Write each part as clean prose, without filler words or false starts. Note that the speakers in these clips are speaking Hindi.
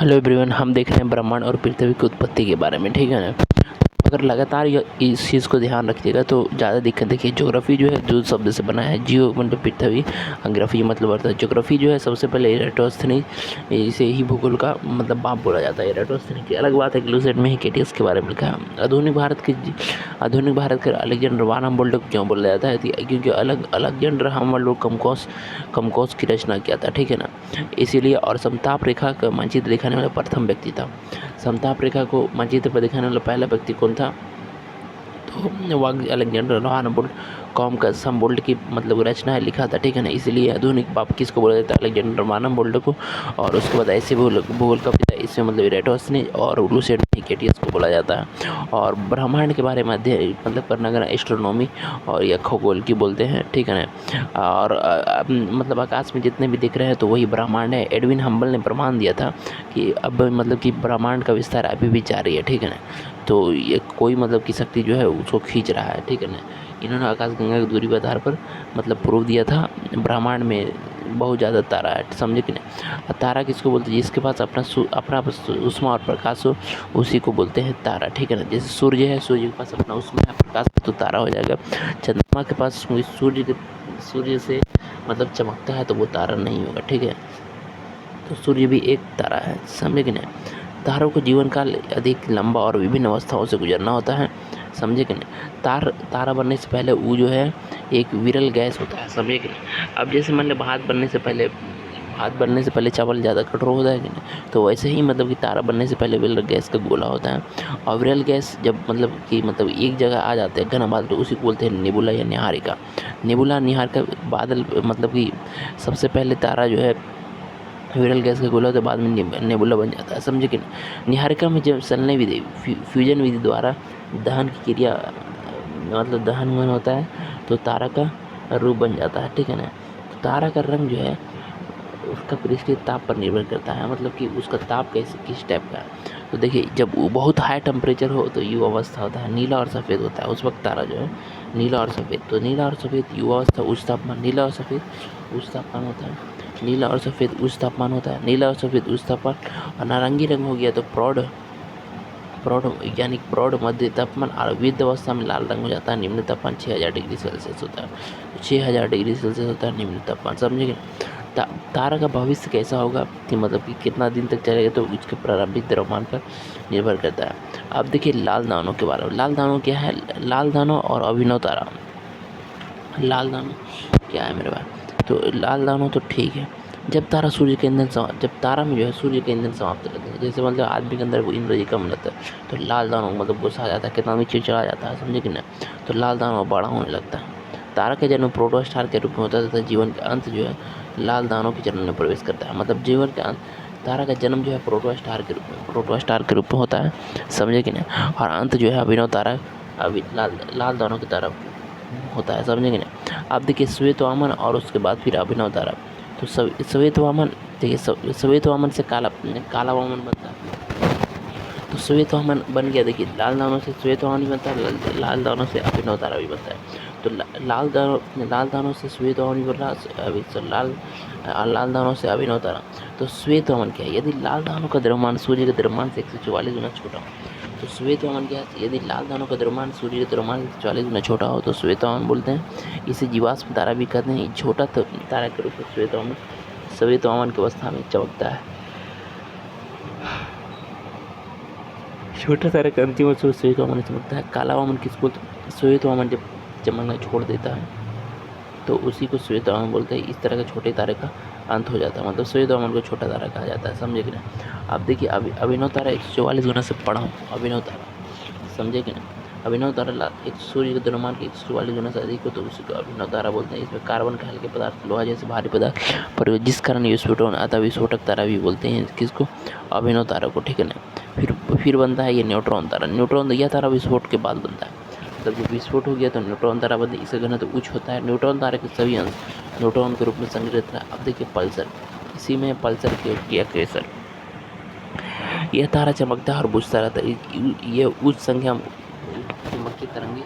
हेलो एवरीवन, हम देख रहे हैं ब्रह्मांड और पृथ्वी की उत्पत्ति के बारे में। ठीक है ना। अगर लगातार इस चीज़ को ध्यान रखिएगा तो ज़्यादा दिक्कत। देखिए, ज्योग्राफी जो है जो शब्द से बना है, जियो मतलब पृथ्वी, ग्राफी मतलब अर्थ। ज्योग्राफी जो है सबसे पहले एराटोस्थेनीज, इसे ही भूगोल का मतलब बाप बोला जाता है। एराटोस्थेनीज की अलग बात है, ग्लूसेट में हिकेटियस के बारे में लिखा है। आधुनिक भारत के अलेक्जेंडर वान हम्बोल्ट को क्यों बोला जाता है? क्योंकि अलेक्जेंडर हम्बोल्ट कमकोस की रचना किया था। ठीक है ना, इसीलिए। और समताप रेखा का मानचित्र दिखाने वाला प्रथम व्यक्ति था। समताप रेखा को मानचित्र पर दिखाने वाला पहला व्यक्ति कौन था? तो वाग अलेक्जेंडर लोहान कॉम का समबोल्ट की मतलब रचना है, लिखा था। ठीक है ना, इसलिए आधुनिक बाप किसको बोला जाता है? अलेक्जेंडर मानम बोल्ट को। और उसके बाद ऐसे भूगोल का पिता इसमें मतलब इरेटोस्थेनीज और लूसेंट हिकेटियस को बोला जाता है। और ब्रह्मांड के बारे में अध्ययन मतलब करना अगर एस्ट्रोनॉमी और या खगोल की बोलते हैं। ठीक है ना। और मतलब आकाश में जितने भी दिख रहे हैं तो वही ब्रह्मांड है। एडविन हम्बल ने प्रमाण दिया था कि अब मतलब कि ब्रह्मांड का विस्तार अभी भी जारी है। ठीक है ना, तो ये कोई मतलब की शक्ति जो है उसको खींच रहा है। ठीक है ना, इन्होंने आकाशगंगा की दूरी के आधार पर मतलब प्रूव दिया था ब्रह्मांड में बहुत ज़्यादा तारा है। समझे कि नहीं? तारा किसको बोलते हैं? जिसके पास अपना उष्मा और प्रकाश हो उसी को बोलते हैं तारा। ठीक है ना, जैसे सूर्य है, सूर्य के पास अपना उष्मा है, प्रकाश है, तो तारा हो जाएगा। चंद्रमा के पास सूर्य से मतलब चमकता है तो वो तारा नहीं होगा। ठीक है, तो सूर्य भी एक तारा है। समझे कि नहीं? तारों को जीवन काल अधिक लंबा और विभिन्न अवस्थाओं से गुजरना होता है। समझे कि नहीं? तारा बनने से पहले वो जो है एक विरल गैस होता है। समझे कि नहीं? अब जैसे मान लो भात बनने से पहले चावल ज़्यादा कठोर होता है कि नहीं, तो वैसे ही मतलब कि तारा बनने से पहले विरल गैस का गोला होता है। और विरल गैस जब मतलब एक जगह आ जाते हैं घना बादल, तो उसी को बोलते हैं नेबुला या निहारिका। नेबुला निहारिका बादल मतलब कि सबसे पहले तारा जो है विरल गैस का गोला, तो बाद में नेबुला बन जाता है। समझे कि नहीं? निहारिका में जब चलने विधि फ्यूजन विधि द्वारा दहन की क्रिया मतलब दहन होता है तो तारा का रूप बन जाता है। ठीक है ना, तो तारा का रंग जो है उसका पृष्ठीय ताप पर निर्भर करता है, मतलब कि उसका ताप किस टाइप का है। तो देखिए, जब वो बहुत हाई टेम्परेचर हो तो युवा अवस्था होता है, नीला और सफ़ेद होता है। उस वक्त तारा जो है नीला और सफ़ेद, तो नीला और सफ़ेद युवा अवस्था उच्च तापमान, नीला और सफ़ेद उच्च तापमान होता है। नीला और सफ़ेद उच्च तापमान होता है, नीला और सफ़ेद उच्च तापमान। और नारंगी रंग हो गया तो प्रौढ़ प्रौढ़ यानी प्रौढ़ मध्य तापमान। और वृद्ध अवस्था में लाल रंग हो जाता है। निम्न तापमान 6000 डिग्री सेल्सियस होता है। 6000 डिग्री सेल्सियस होता है निम्न तापमान। समझेंगे? तारा का भविष्य कैसा होगा कि मतलब कि कितना दिन तक चलेगा, तो उसके प्रारंभिक द्रव्यमान पर निर्भर करता है। अब देखिए लाल दानों के बारे में। लाल दानों क्या है? लाल दानों और अभिनव तारा। लाल दानों क्या है मेरे पास? तो लाल दानों तो ठीक है, जब तारा में जो है सूर्य के ईंधन समाप्त रहते हैं, जैसे मतलब आदमी के अंदर वो इंद्रिय कम रहता है तो लाल दानों मतलब गुस्सा आ जाता है, कितना भी चिड़चिड़ा जाता है। समझे कि नहीं? तो लाल दानों बड़ा होने लगता है। तारा का जन्म प्रोटोस्टार के रूप में होता है तथा जीवन का अंत जो है लाल दानों के जन्म में प्रवेश करता है। मतलब जीवन का अंत, तारा का जन्म जो है प्रोटोस्टार के रूप में होता है। समझे कि नहीं? और अंत जो है अभिनव तारा लाल दानों की तरफ होता है। समझे कि नहीं? अब देखिए श्वेत वामन और उसके बाद फिर अभिनव तारा। तो श्वेत वामन, देखिए श्वेत वामन से काला वामन बनता है। तो श्वेत वामन बन गया। देखिए लाल दानों से श्वेत वामन भी बनता है, लाल दानों से अभिनव तारा भी बनता है। तो लाल दानों से श्वेत वामन भी बन रहा अभी तो लाल दानों से अभिनव तारा। तो श्वेत वामन क्या है? यदि लाल दानों का द्रव्यमान सूर्य के द्रव्यमान से 144 गुना छोटा हो तो श्वेत वामन क्या है? यदि लाल दानों का द्रव्यमान सूर्य के द्रव्यमान से 40 गुना छोटा हो तो श्वेत वामन बोलते हैं। इसे जीवाश्म तारा भी कहते हैं। छोटा तारा के रूप में श्वेत वामन की अवस्था में चमकता है। छोटा तारा का अंतिम अवस्था में श्वेत वामन चमकता है। काला वामन किसको? श्वेत वामन जब चमकना छोड़ देता है तो उसी को श्वेत वामन बोलते हैं। इस तरह के छोटे तारे का अंत हो जाता है, मतलब श्वेत वामन को छोटा तारा कहा जाता है। समझे कि नहीं? अब देखिए अभिनव तारा 144 गुना से बड़ा अभिनव तारा। समझे कि नहीं? अभिनव तारा एक सूर्य के द्रव्यमान के 144 गुना से अधिक हो तो उसी को अभिनव तारा बोलते हैं। इसमें कार्बन के हल्के पदार्थ, लोहा जैसे भारी पदार्थ पर जिस कारण विस्फोटन आता है, विस्फोटक तारा भी बोलते हैं किसको? अभिनव तारा को। ठीक है ना, फिर बनता है ये न्यूट्रॉन तारा। न्यूट्रॉन यह तारा विस्फोट के बाद बनता है, मतलब जब विस्फोट हो गया तो न्यूट्रॉन तारा बनते। इसका घनत्व उच्च होता है। न्यूट्रॉन तारा के सभी अंश न्यूट्रॉन के रूप में संग्रहित है। अब देखिए पल्सर, इसी में पल्सर के केसर। यह तारा चमकता है और बुझता रहता है। ये उच्च संख्या चमकीय तरंगे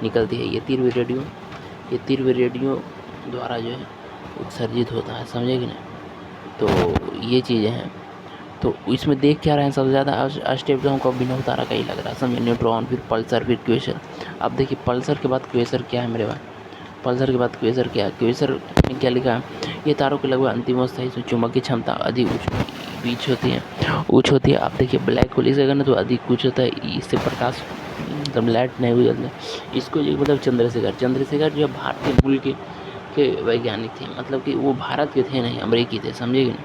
निकलती है। ये तीव्र रेडियो द्वारा जो है उत्सर्जित होता है। समझे कि नहीं? तो ये चीज़ें हैं। तो इसमें देख क्या रहे हैं सबसे ज़्यादा अष्टवक्र हमको अभिनव तारा का ही लग रहा है, समझे। न्यूट्रॉन, फिर पल्सर, फिर क्वेसर। अब देखिए पल्सर के बाद क्वेसर क्या है मेरे पास, पल्सर के बाद क्वेसर क्या है, क्वेसर में क्या लिखा है, ये तारों के लगभग अंतिम अवस्था है, इसमें चुंबकीय क्षमता अधिक बीच होती है, उच्च होती है। आप देखिए ब्लैक होल इसे करना तो अधिक उच्च होता है, इससे प्रकाश मतलब लाइट नहीं हुई जाती है। इसको जो मतलब चंद्रशेखर जो है भारतीय मूल के वैज्ञानिक थे, मतलब कि वो भारत के थे नहीं, अमेरिकी थे, समझे कि नहीं।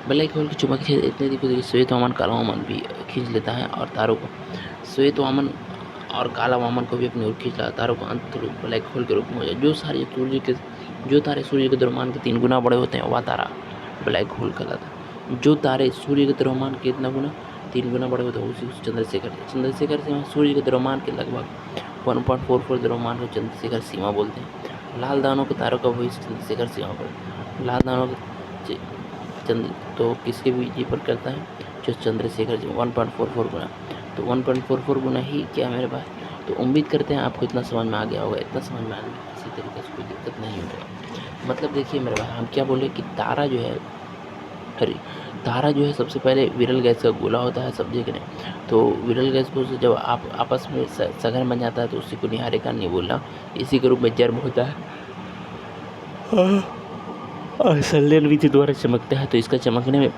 ब्लैक होल की चुंबकीय क्षेत्र इतने अधिक होती है कि श्वेत वामन काला वामन भी खींच लेता है और तारों को, श्वेत वामन और काला वामन को भी अपनी ओर खींच लाता है। तारों को अंत रूप ब्लैक होल के रूप में हो जाए। जो तारे सूर्य के द्रव्यमान के 3 गुना बड़े होते हैं वह तारा ब्लैक होल कहलाता है। जो तारे सूर्य के द्रव्यमान के कितना गुना, 3 गुना बड़े होते हैं उसी चंद्रशेखर से हम सूर्य के द्रव्यमान के लगभग 1.44 द्रव्यमान को चंद्रशेखर सीमा बोलते हैं। लाल दानों के तारों का भविष्य चंद्रशेखर सीमा पर, लाल दानों के चंद्र तो किसके भी जी पर करता है, जो चंद्रशेखर 1.44 गुना, तो 1.44 गुना ही क्या मेरे पास। तो उम्मीद करते हैं आपको इतना समझ में आ गया होगा, इतना समझ में आ गया किसी तरीके से कोई दिक्कत नहीं होगा। मतलब देखिए मेरे भाई हम क्या बोले कि तारा जो है, अरे तारा जो है सबसे पहले विरल गैस का गोला होता है, समझे कि नहीं। तो विरल गैस को जब आप आपस में सघन बन जाता है तो उसी को निहारिका नहीं बोलना, इसी के रूप में जर्म होता है और संलयन विधि द्वारा चमकता है। तो इसका चमकने में,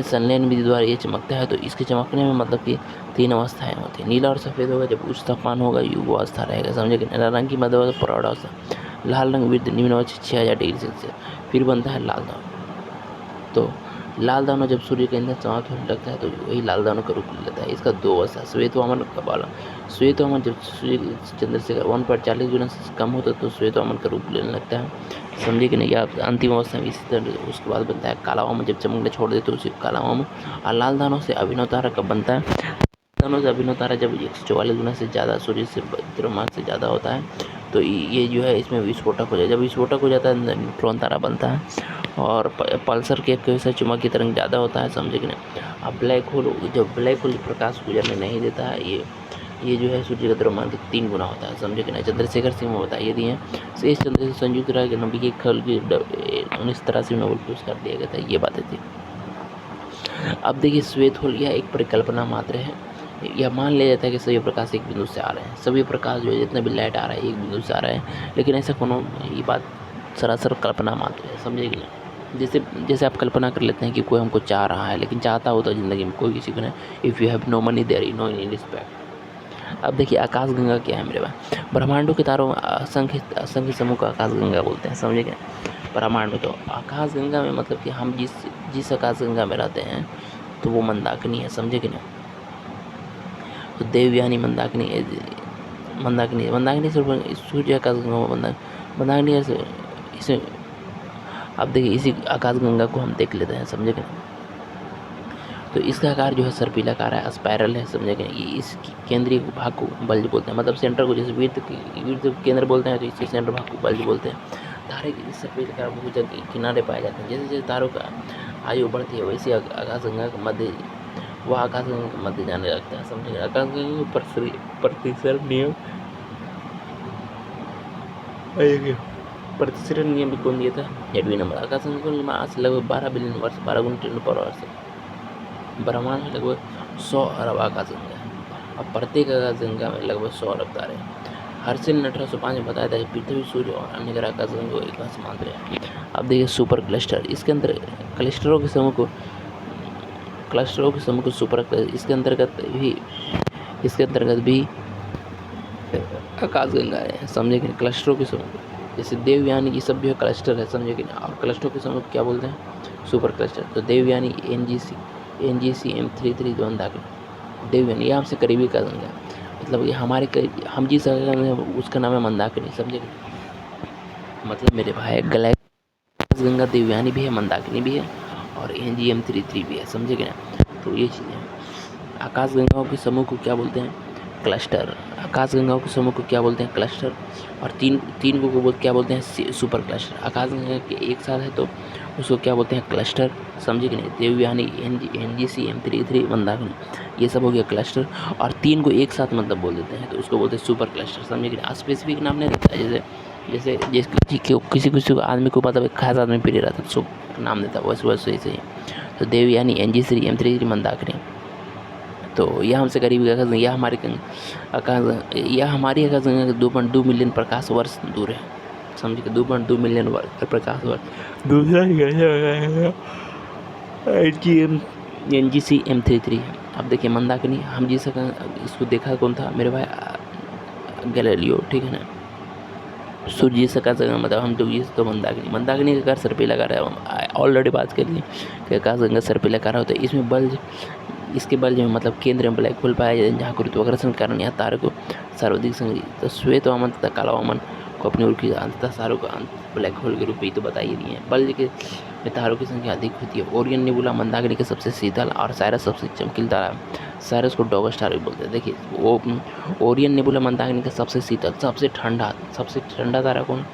संलयन विधि द्वारा ये चमकता है तो इसके चमकने में मतलब कि 3 अवस्थाएं होती हैं। नीला और सफ़ेद होगा जब उच्च तापमान होगा, युग अवस्था रहेगा, समझे कि नीला रंग की मध्य अवस्था प्रौढ़ अवस्था, लाल रंग वृद्ध निम्न अवस्था 6000 डिग्री सेल्सियस, फिर बनता है लाल दानव। तो लाल दानव जब सूर्य के ईंधन समाप्त होने लगता है तो वही लाल दानव का रूप ले लेता है। इसका 2 अवस्था, श्वेत वामन का बाला, श्वेत वामन जब सूर्य चंद्रशेखर 1.40 गुना से कम होता है तो श्वेत वामन का रूप लेने लगता है, समझे कि नहीं। आप अंतिम अवस्था में इसी तरह उसके बाद बनता है काला वामन, जब चमकने छोड़ देते तो उसी काला वामन। और लाल दानव से अभिनव तारा कब बनता है, दानव से अभिनव तारा जब 144 गुना से ज़्यादा सूर्य से द्रव्यमान से ज़्यादा होता है तो ये जो है इसमें विस्फोटक हो जाए, जब विस्फोटक हो जाता है न्यूट्रॉन तारा बनता है। और पल्सर के कैसा चुंबकीय तरंग ज़्यादा होता है, समझे कि नहीं। अब ब्लैक होल, जब ब्लैक होल प्रकाश गुजरने नहीं देता है, ये जो है सूर्य का द्रव्यमान के 3 गुना होता है, समझे कि नहीं। चंद्रशेखर सीमा बताइए दिए हैं, शेष चंद्र से संयुक्त राज्य के नंबर के खल की 1983 में नोबेल पुरस्कार दिया गया था, ये बातें थी। अब देखिए श्वेत होल यह एक परिकल्पना मात्र है, यह मान लिया जाता है कि सभी प्रकाश एक बिंदु से आ रहे हैं, सभी प्रकाश जो है जितने भी लाइट आ रहा है एक बिंदु से आ रहे हैं, लेकिन ऐसा कोनो ये बात सरासर कल्पना मात्र है, समझे कि नहीं। जैसे आप कल्पना कर लेते हैं कि कोई हमको चाह रहा है, लेकिन चाहता हो तो ज़िंदगी में कोई किसी को नहीं। If you have no money there is no any respect. अब देखिए आकाशगंगा क्या है मेरे पास, ब्रह्मांडों के तारों में असंख्य समूह को आकाशगंगा बोलते हैं, समझे क्या। ब्रह्मांड में तो आकाशगंगा में मतलब कि हम जिस आकाशगंगा में रहते हैं तो वो मंदाकिनी है, समझे कि नहीं। तो देवयानी मंदाकिनी से सूर्य आकाशगंगा मंदाकिनी से इसे। अब देखिए इसी आकाशगंगा को हम देख लेते हैं, समझे कि नहीं। तो इसका आकार जो है सर्पिलाकार है, स्पाइरल है, समझे कि नहीं। ये इसकी केंद्रीय भाग को बल्ज बोलते हैं, मतलब सेंटर को, जैसे वृत्त केंद्र बोलते हैं तो इसके सेंटर भाग को बल्ज बोलते हैं। तारे के सर्पिलाकार भुजा के किनारे पाए जाते हैं। जैसे जैसे तारों का आयु बढ़ती है वैसे आकाशगंगा का मध्य, वह आकाशगंगा के मध्य जाने लगता है, समझे। आकाशगंगा को प्रतिसरण नियम, प्रतिसरण नियम भी कौन दिया था, एडविन नंबर। आकाशगंगा को मास लगभग 12 बिलियन वर्ष, 12 गुना 10 से ब्रह्मांड में लगभग 100 अरब आकाशगंगा है और प्रत्येक आकाशगंगा में लगभग 100 अरब तारे हैं। हर्षल ने 1805 में बताया था कि पृथ्वी, सूर्य और अन्य ग्रह आकाशगंगा एक समांतर है। अब देखिए सुपर क्लस्टर, इसके अंदर क्लस्टरों के समूह को सुपर क्लस्टर, इसके अंतर्गत भी आकाशगंगा है, समझे कि क्लस्टरों के समूह, जैसे देवयानी ये सब जो है क्लस्टर है, समझे कि नहीं। और क्लस्टरों के समूह क्या बोलते हैं, सुपर क्लस्टर। तो देवयानी NGC M33 मंदाकिनी, देवयानी ये हमसे करीबी का गंगा, मतलब ये हम जिस उसका नाम है मंदाकिनी, समझे कि। मतलब मेरे भाई गंगा देवयानी भी है, मंदाकिनी भी है और NG M33 भी है, समझे कि ना। तो ये चीज़ें आकाशगंगाओं के समूह को क्या बोलते हैं, क्लस्टर। आकाशगंगाओं के समूह को क्या बोलते हैं, क्लस्टर। और तीन को क्या बोलते हैं, सुपर क्लस्टर। आकाशगंगा के एक साथ है तो उसको क्या बोलते हैं, क्लस्टर, समझे कि नहीं। देवयानी NGC M33 मंदाकिनी ये सब हो गया क्लस्टर। और 3 को एक साथ मतलब बोल देते हैं तो उसको बोलते हैं सुपर क्लस्टर, समझे कि नहीं। स्पेसिफिक नाम नहीं रहता है, जैसे किसी को आदमी को मतलब एक खास आदमी प्रिय रहता है तो नाम देता है, वैसे ही। तो देवयानी, एनजीसी, M33 मंदाकिनी। तो यह हमसे करीबी आकाश यह हमारी यह हमारी आकाश गंगा के 2.2 मिलियन प्रकाश वर्ष दूर है। समझिए 2.2 मिलियन प्रकाश वर्ष। दूसरा NGC M33 है। अब देखिए मंदाकिनी, हम जिस इसको देखा कौन था मेरे भाई, गैलीलियो, ठीक है ना। सूर्य से आकाशगंगा मतलब हम तो मंदाकिनी का आकार सर पे लगा रहा है, ऑलरेडी बात कर ली कि आकाशगंगा सर पे लगा रहा होता है। इसमें बल्ब, इसके बल्ब में मतलब केंद्र में ब्लैक होल पाया जाता है, जहाँ गुरुत्वाकर्षण के कारण यहाँ तारे को सर्वाधिक संग्रहित। तो श्वेत वामन तथा काला वामन को अपनी ओर की अंततः तारों का ब्लैक होल के रूप में तो बता ही दिए हैं। बल्ब के में तारों की संख्या अधिक होती है। ओरियन नेबुला मंदाकिनी के सबसे शीतल और साइरस सबसे चमकीला तारा है। साइरस को डॉग स्टार भी बोलते हैं। देखिए वो ओरियन नेबुला मंदाकिनी का सबसे शीतल, सबसे ठंडा तारा कौन?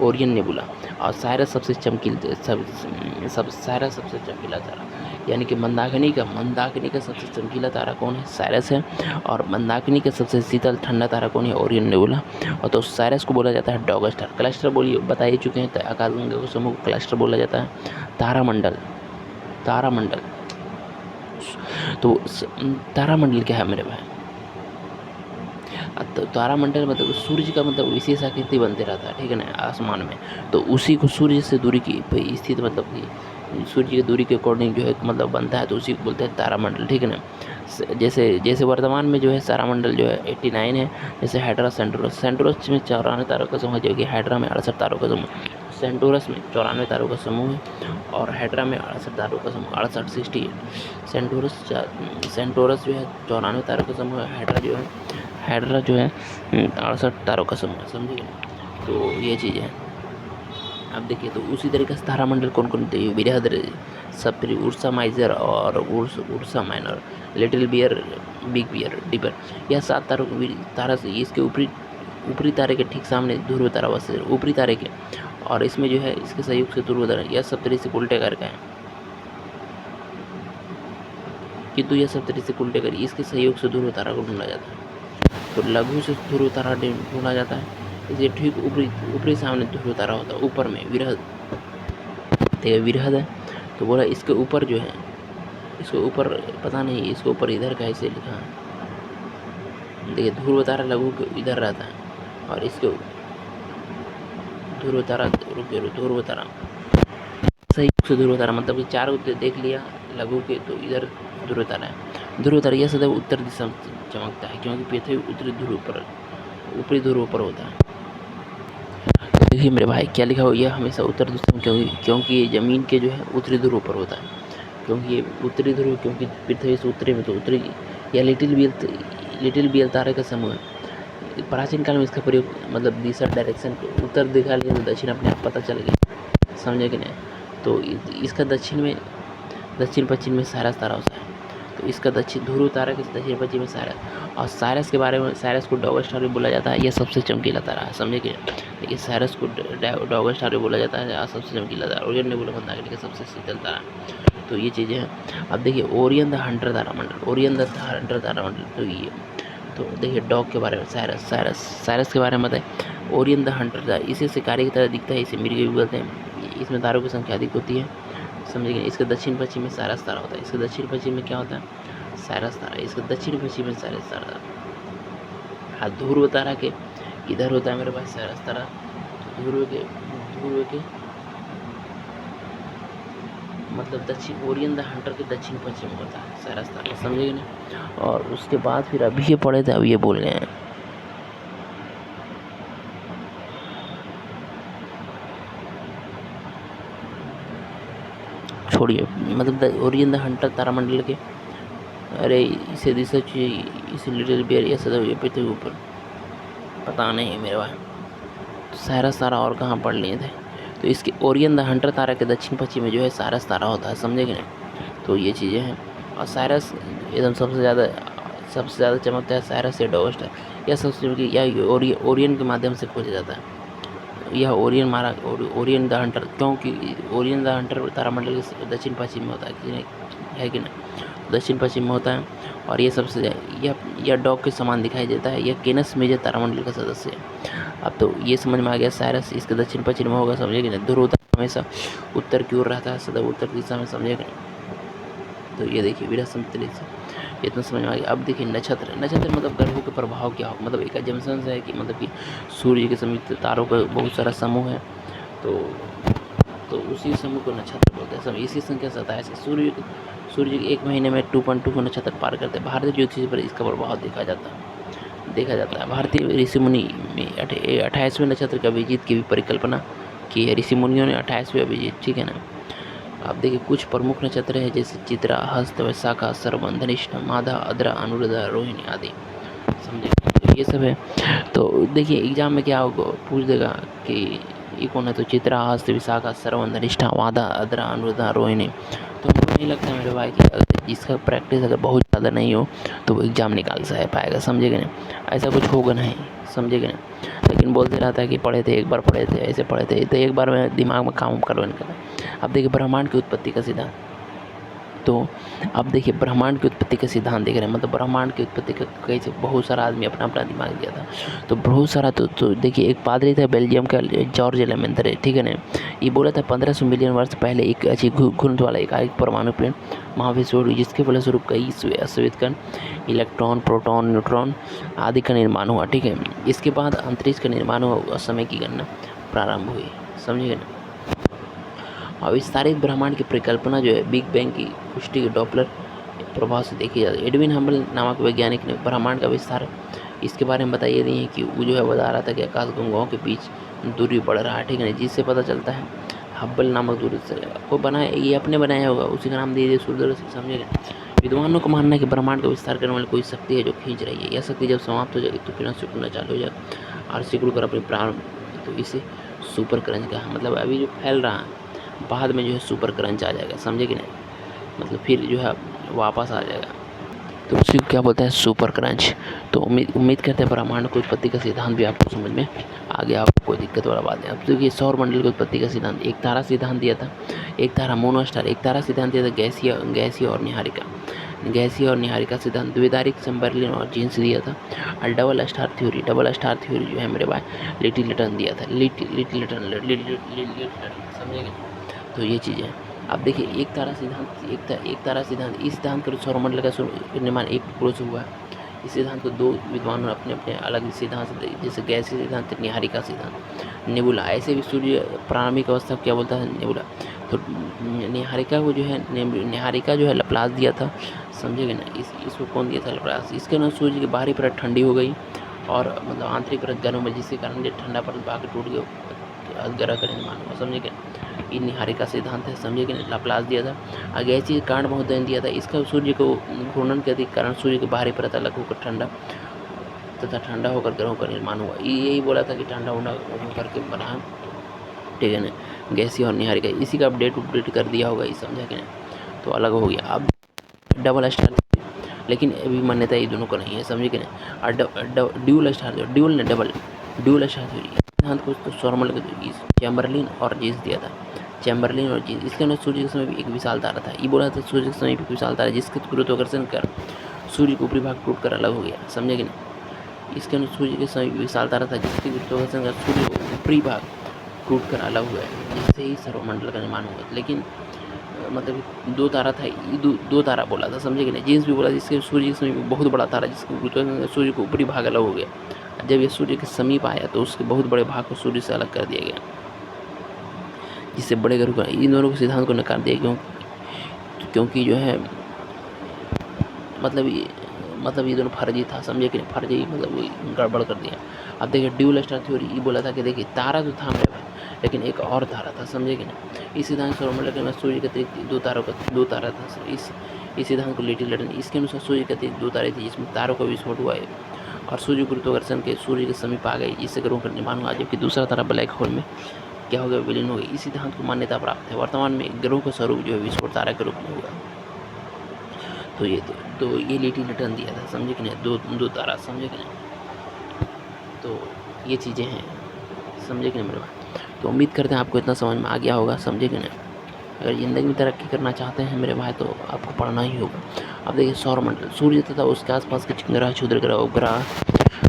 Orion nebula. और साइरस सबसे साइरस सबसे चमकीला तारा, यानी कि मंदाकिनी का सबसे चमकीला तारा कौन है? साइरस है। और मंदाकिनी का सबसे शीतल ठंडा तारा कौन है? Orion nebula. और तो साइरस को बोला जाता है डॉग स्टार। क्लस्टर बोलिए बता ही चुके हैं, आकाशगंगा को समूह को क्लस्टर बोला जाता है। तारामंडल तो तारामंडल क्या है मेरे भाई? तो तारामंडल मतलब सूर्य का मतलब विशेष आकृति बनते रहता है, ठीक है ना, आसमान में। तो उसी को सूर्य से दूरी की स्थिति मतलब कि सूर्य की दूरी के अकॉर्डिंग जो है मतलब बनता है, तो उसी को बोलते हैं तारामंडल, ठीक है ना। जैसे वर्तमान में जो है तारामंडल जो है 89 है। जैसे हाइड्रा, सेंटोरस में 94 तारों का समूह है, जो कि हाइड्रा में 68 तारों का समूह, सेंटोरस में 94 तारों का समूह है, और हाइड्रा में 68 तारों का समूह, 68 सेंटोरस जो है 94 तारों का समूह है, हाइड्रा जो है 68 तारों का समूह है, समझिए। तो ये चीज़ है। अब देखिए तो उसी तरीके से तारामंडल कौन कौन थे? बृहद, सप्तरी, उर्सा माइजर और Ursa Minor, little bear, big bear, dipper. यह 7 तारा से इसके ऊपरी तारे के ठीक सामने ध्रुव तारा बस ऊपरी तारे के, और इसमें जो है इसके सहयोग से ध्रुव तारा, यह सप्तरी से उल्टे करके है, किंतु यह सप्तरी से उल्टे कर इसके सहयोग से ध्रुव तारा को ढूंढा जाता है। तो लघु से ध्रुव तारा ढूंढा जाता है। इसके ठीक ऊपरी सामने ध्रुव तारा होता है, ऊपर में विरहद है। तो बोला इसके ऊपर जो है, इसके ऊपर पता नहीं, इसके ऊपर इधर कैसे लिखा है। देखिए ध्रुव तारा लघु के इधर रहता है, और इसके ध्रुव तारा सही से ध्रुव तारा मतलब कि 4 देख लिया लघु के, तो इधर ध्रुव तारा है। ध्रुव तारा यह सदैव उत्तर दिशा में चमकता है, क्योंकि पृथ्वी ऊपरी ध्रुव पर होता है। देखिए मेरे भाई क्या लिखा हो, यह हमेशा उत्तर दिशा में, क्योंकि ये जमीन के जो है उत्तरी ध्रुव पर होता है, क्योंकि ये उत्तरी ध्रुव, क्योंकि पृथ्वी से उत्तरी में, तो उत्तरी या लिटिल बियल तारे का समूह है। प्राचीन काल में इसका प्रयोग मतलब दिशा, डायरेक्शन, उत्तर दिखा लिया तो दक्षिण अपने आप पता चल गया, समझे कि नहीं। तो इसका दक्षिण पश्चिम में साइरस तारा होता है। तो इसका दक्षिण ध्रुव तारा के दक्षिण पश्चिम में साइरस, और साइरस के बारे में, साइरस को डॉग स्टार भी बोला जाता है। यह सबसे चमकीला तारा है, समझे कि देखिए साइरस को डॉग स्टार भी बोला जाता है, सबसे चमकीला तारा। ओरियन नेबुला मंदाकिनी का सबसे शीतल तारा। तो ये चीज़ें हैं। अब देखिए ओरियन द हंटर तारामंडल, तो ये तो देखिए डॉग के बारे में, साइरस के बारे में बताए। ओरियन द हंटर तारा इसे शिकारी की तरह दिखता है, इसे मिर्ग भी बोलते हैं। इसमें तारों की संख्या अधिक होती है, समझिए। इसके दक्षिण पश्चिम में साइरस तारा होता है। इसके दक्षिण पश्चिम में क्या होता है? साइरस तारा। इसके दक्षिण पश्चिम में साइरस तारा। हाँ, ध्रुव तारा के किधर होता है मेरे पास? साइरस तारा ध्रुव के मतलब दक्षिण, ओरियन द हंटर के दक्षिण पश्चिम होता है साइरस तारा, समझिए ना। और उसके बाद फिर अभी ये पढ़े थे, अब ये बोल रहे हैं। छोड़िए, मतलब ओरियन द हंटर तारामंडल के, अरे इसे दिशा चाहिए, इसे लिटिल बियर या सदैव पृथ्वी ऊपर, पता नहीं मेरे भाई। तो साइरस तारा और कहाँ पढ़ लिए थे? तो इसके ओरियन द हंटर तारा के दक्षिण पश्चिम में जो है साइरस तारा होता है, समझे कि नहीं। तो ये चीज़ें हैं। और साइरस एकदम सबसे ज़्यादा चमकता है साइरस या डॉग स्टार, यह सबसे यह ओरियन के माध्यम से खोजा जाता है। यह ओरियन द हंटर, क्योंकि ओरियन द हंटर तारामंडल के दक्षिण पश्चिम में होता है कि नहीं, दक्षिण पश्चिम में होता है। और ये सबसे यह डॉग के समान दिखाई देता है। यह केनस मेजर तारामंडल का सदस्य है। अब तो ये समझ में आ गया, साइरस इसके दक्षिण पश्चिम में होगा, समझे कि नहीं। ध्रुव तारा हमेशा उत्तर की ओर रहता है, सदैव उत्तर दिशा में, समझे कि नहीं। तो ये देखिए विरसम से इतना समझ में आ गया। अब देखिए नक्षत्र, नक्षत्र मतलब ग्रहों के प्रभाव क्या हो, मतलब एक एजम्पशन है कि मतलब कि सूर्य के समीप तारों का बहुत सारा समूह है, तो उसी समूह को नक्षत्र बोलते हैं। इसी संख्या 27 सूर्य एक महीने में 2.2 को नक्षत्र पार करते हैं। भारतीय ज्योतिष पर इसका प्रभाव देखा जाता है। भारतीय ऋषि मुनि में 28वें नक्षत्र के अभिजीत की भी परिकल्पना की है। ऋषि मुनियों ने 28वें अभिजीत, ठीक है ना। आप देखिए कुछ प्रमुख नक्षत्र है जैसे चित्रा, हस्त, वैशाखा, श्रवण, धनिष्ठा, माधा, अद्रा, अनुराधा, रोहिणी आदि, समझे। तो ये सब है। तो देखिए एग्जाम में क्या होगा, पूछ देगा कि ये कौन है, तो चित्रा, हस्त, विशाखा, श्रवण, धनिष्ठा, माधा, अद्रा, अनुराधा, रोहिणी। तो मुझे नहीं लगता मेरे भाई कि अगर इसका प्रैक्टिस अगर बहुत ज़्यादा नहीं हो तो वो एग्ज़ाम निकाल पाएगा, समझेगा ना। ऐसा कुछ होगा नहीं, समझेगा ना। लेकिन बोलते रहता है कि पढ़े थे, एक बार पढ़े थे, ऐसे पढ़े थे, तो एक बार में दिमाग में काम करवाने का। अब देखिए ब्रह्मांड की उत्पत्ति का सिद्धांत, तो अब देखिए ब्रह्मांड की उत्पत्ति का सिद्धांत देख रहे हैं, मतलब ब्रह्मांड की उत्पत्ति का कैसे बहुत सारा आदमी अपना अपना दिमाग दिया था। तो बहुत सारा तो देखिए एक पादरी था बेल्जियम का, जॉर्ज एलेमेंथर है, ठीक है ना। ये बोला था 1500 मिलियन वर्ष पहले एक अच्छी घूर्णन वाला एक परमाणु प्लेन महाविश्व हुई, जिसके फलस्वरूप कई श्वेत कण, इलेक्ट्रॉन, प्रोटॉन, न्यूट्रॉन आदि का निर्माण हुआ, ठीक है। इसके बाद अंतरिक्ष का निर्माण हुआ और समय की गणना प्रारंभ हुई, समझिए ना। और विस्तारित ब्रह्मांड की परिकल्पना जो है बिग बैंग की पुष्टि के डॉपलर प्रभाव से देखी जाती है। एडविन हबल नामक वैज्ञानिक ने ब्रह्मांड का विस्तार इसके बारे में बताइए दिए कि वो जो है बता रहा था कि आकाश गंगाओं के बीच दूरी बढ़ रहा है, ठीक है ना, जिससे पता चलता है हब्बल नामक दूरी से को बनाया, ये अपने बनाया होगा, उसी का नाम दे दिए सूर्यदर्शी, समझेगा। विद्वानों का मानना है कि ब्रह्मांड का विस्तार करने वाली कोई शक्ति है जो खींच रही है। यह शक्ति जब समाप्त हो जाएगी तो फिर सिकुड़ना चालू हो जाएगा और सिकुड़ कर अपनी प्रारंभ, तो इसे सुपर क्रंच का, मतलब अभी जो फैल रहा है बाद में जो है सुपर क्रंच आ जाएगा, समझे कि नहीं, मतलब फिर जो है वापस आ जाएगा, तो उसी को क्या बोलते हैं, सुपर क्रंच। तो उम्मीद करते हैं ब्रह्मांड की उत्पत्ति का सिद्धांत भी आपको समझ में आ गया, आपको कोई दिक्कत वाला बात नहीं। अब देखिए सौर मंडल की उत्पत्ति का सिद्धांत, एक तारा सिद्धांत दिया था, एक तारा मोनोस्टार, एक तारा सिद्धांत दिया था गैसीय और निहारिका सिद्धांत, द्विदारिक, चैम्बरलिन और जीन्स दिया था। और डबल स्टार थ्योरी जो है मेरे भाई लिटिलटन दिया था, लिटिलटन, समझेंगे। तो ये चीज़ें हैं। अब देखिए एक तारा सिद्धांत, इस सिद्धांत का सौरमंडल का निर्माण एक टुकड़ों से हुआ है। इस सिद्धांत को दो विद्वानों ने अपने अपने अलग सिद्धांत, जैसे गैसीय सिद्धांत, निहारिका सिद्धांत, नेबुला। ऐसे भी सूर्य प्रारंभिक अवस्था क्या बोलता है, नेबुला। तो निहारिका जो है लप्लास दिया था, समझेगा ना। इसको कौन दिया था, लप्लास। इसके अनुसार सूर्य की बाहरी परत ठंडी हो गई और मतलब आंतरिक परत गर्म है, जिसके कारण ये ठंडा परत भाग टूट गया, ग्रह का निर्माण हुआ, समझेगा। ये निहारिका सिद्धांत है, समझे कि लाप्लास दिया था। आगे ऐसी कारण महोदय दिया था, इसका सूर्य को घूर्णन के अधिक कारण सूर्य की बाहरी परत अलग होकर ठंडा होकर ग्रहों का निर्माण हुआ। यही बोला था कि ठंडा होकर के बना, ठीक है ना, गैसीय और निहारिका। इसी का अपडेट कर दिया होगा, ये समझा कि नहीं, तो अलग हो गया। अब डबल स्टार, लेकिन अभी मान्यता ये दोनों को नहीं है, समझे कि नहीं। और ड्यूल स्टार सिद्धांत को तो सौरमंडल के चैम्बरलिन और जीन्स दिया था, इसके अनुसार सूर्य के समय भी एक विशाल तारा था। ये बोला था सूर्य के समय भी एक विशाल तारा, जिसके गुरुत्वाकर्षण कर सूर्य का ऊपरी भाग टूट कर अलग हो गया, समझे कि नहीं। इसके अनुसार सूर्य के समय विशाल तारा था, जिसके गुरुत्वाकर्षण कर सूर्य का ऊपरी भाग टूट कर अलग हुआ है, जिससे ही सौरमंडल का निर्माण हुआ। लेकिन मतलब दो तारा था, दो तारा बोला था, समझे कि नहीं। जीन्स भी बोला जिसके सूर्य के समीप बहुत बड़ा तारा, जिसके गुरुत्वाकर्षण सूर्य को ऊपरी भाग अलग हो गया। जब यह सूर्य के समीप आया तो उसके बहुत बड़े भाग को सूर्य से अलग कर दिया गया, जिससे बड़े ग्रह को, इन दोनों के सिद्धांत को नकार दिया, क्योंकि जो है मतलब ये दोनों फर्जी था, समझे कि नहीं, फर्जी मतलब गड़बड़ कर दिया। अब देखिए ड्यूल स्टार थ्योरी, ये बोला था कि देखिए तारा तो था मेरे पास, लेकिन एक और तारा था, समझे कि नहीं। इस सिद्धांत सौरमंडल के अनुसार सूर्य के अतिरिक्त दो तारा था। इस सिद्धांत को लिटिलटन, इसके अनुसार सूर्य के अतिरिक्त दो तारे थे, जिसमें तारों का विस्फोट हुआ है और सूर्य गुरुत्वाकर्षण के सूर्य के समीप आ गए, जिससे ग्रहों का निर्माण हुआ। जबकि दूसरा तारा ब्लैक होल में क्या हो गया, विलीन हो गई। इस सिद्धांत को मान्यता प्राप्त है। वर्तमान में ग्रहों का स्वरूप जो है विस्फोट तारा के रूप में हुआ। तो ये लिटिलटन दिया था, समझे कि नहीं, दो तारा, समझे कि नहीं। तो ये चीज़ें हैं, समझे कि नहीं मेरे भाई। तो उम्मीद करते हैं आपको इतना समझ में आ गया होगा, समझे कि नहीं। अगर ज़िंदगी में तरक्की करना चाहते हैं मेरे भाई तो आपको पढ़ना ही होगा। अब देखिए सौरमंडल, सूर्य तथा उसके आसपास के ग्रह, क्षुद्र ग्रह, उपग्रह,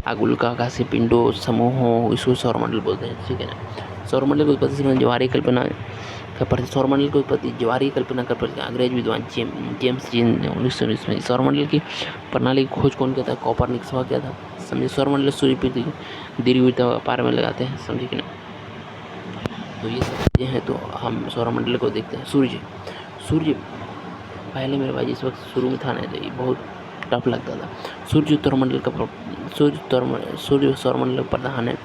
आगुल्का, आकाशीय पिंडों, समूहों, इसको सौरमंडल बोलते हैं, ठीक है ना। सौरमंडल की उत्पत्ति से व्यावहारिक क्या पढ़ते सौरमंडल की उत्पत्ति ज्वारीय कल्पना कर पड़ती है अंग्रेज विद्वान जेम्स जीन ने 1919 में। सौरमंडल की प्रणाली की खोज कौन किया था? कोपरनिकस किया था। समझे पृथ्वी की दीर्घवृत्त पार में लगाते हैं, समझे कि नहीं। तो ये सब चीज़ें हैं। तो हम सौरमंडल को देखते हैं। सूर्य पहले मेरे भाई इस वक्त शुरू में था ना, तो ये बहुत टफ लगता था। सूर्य सौरमंडल का प्रधान है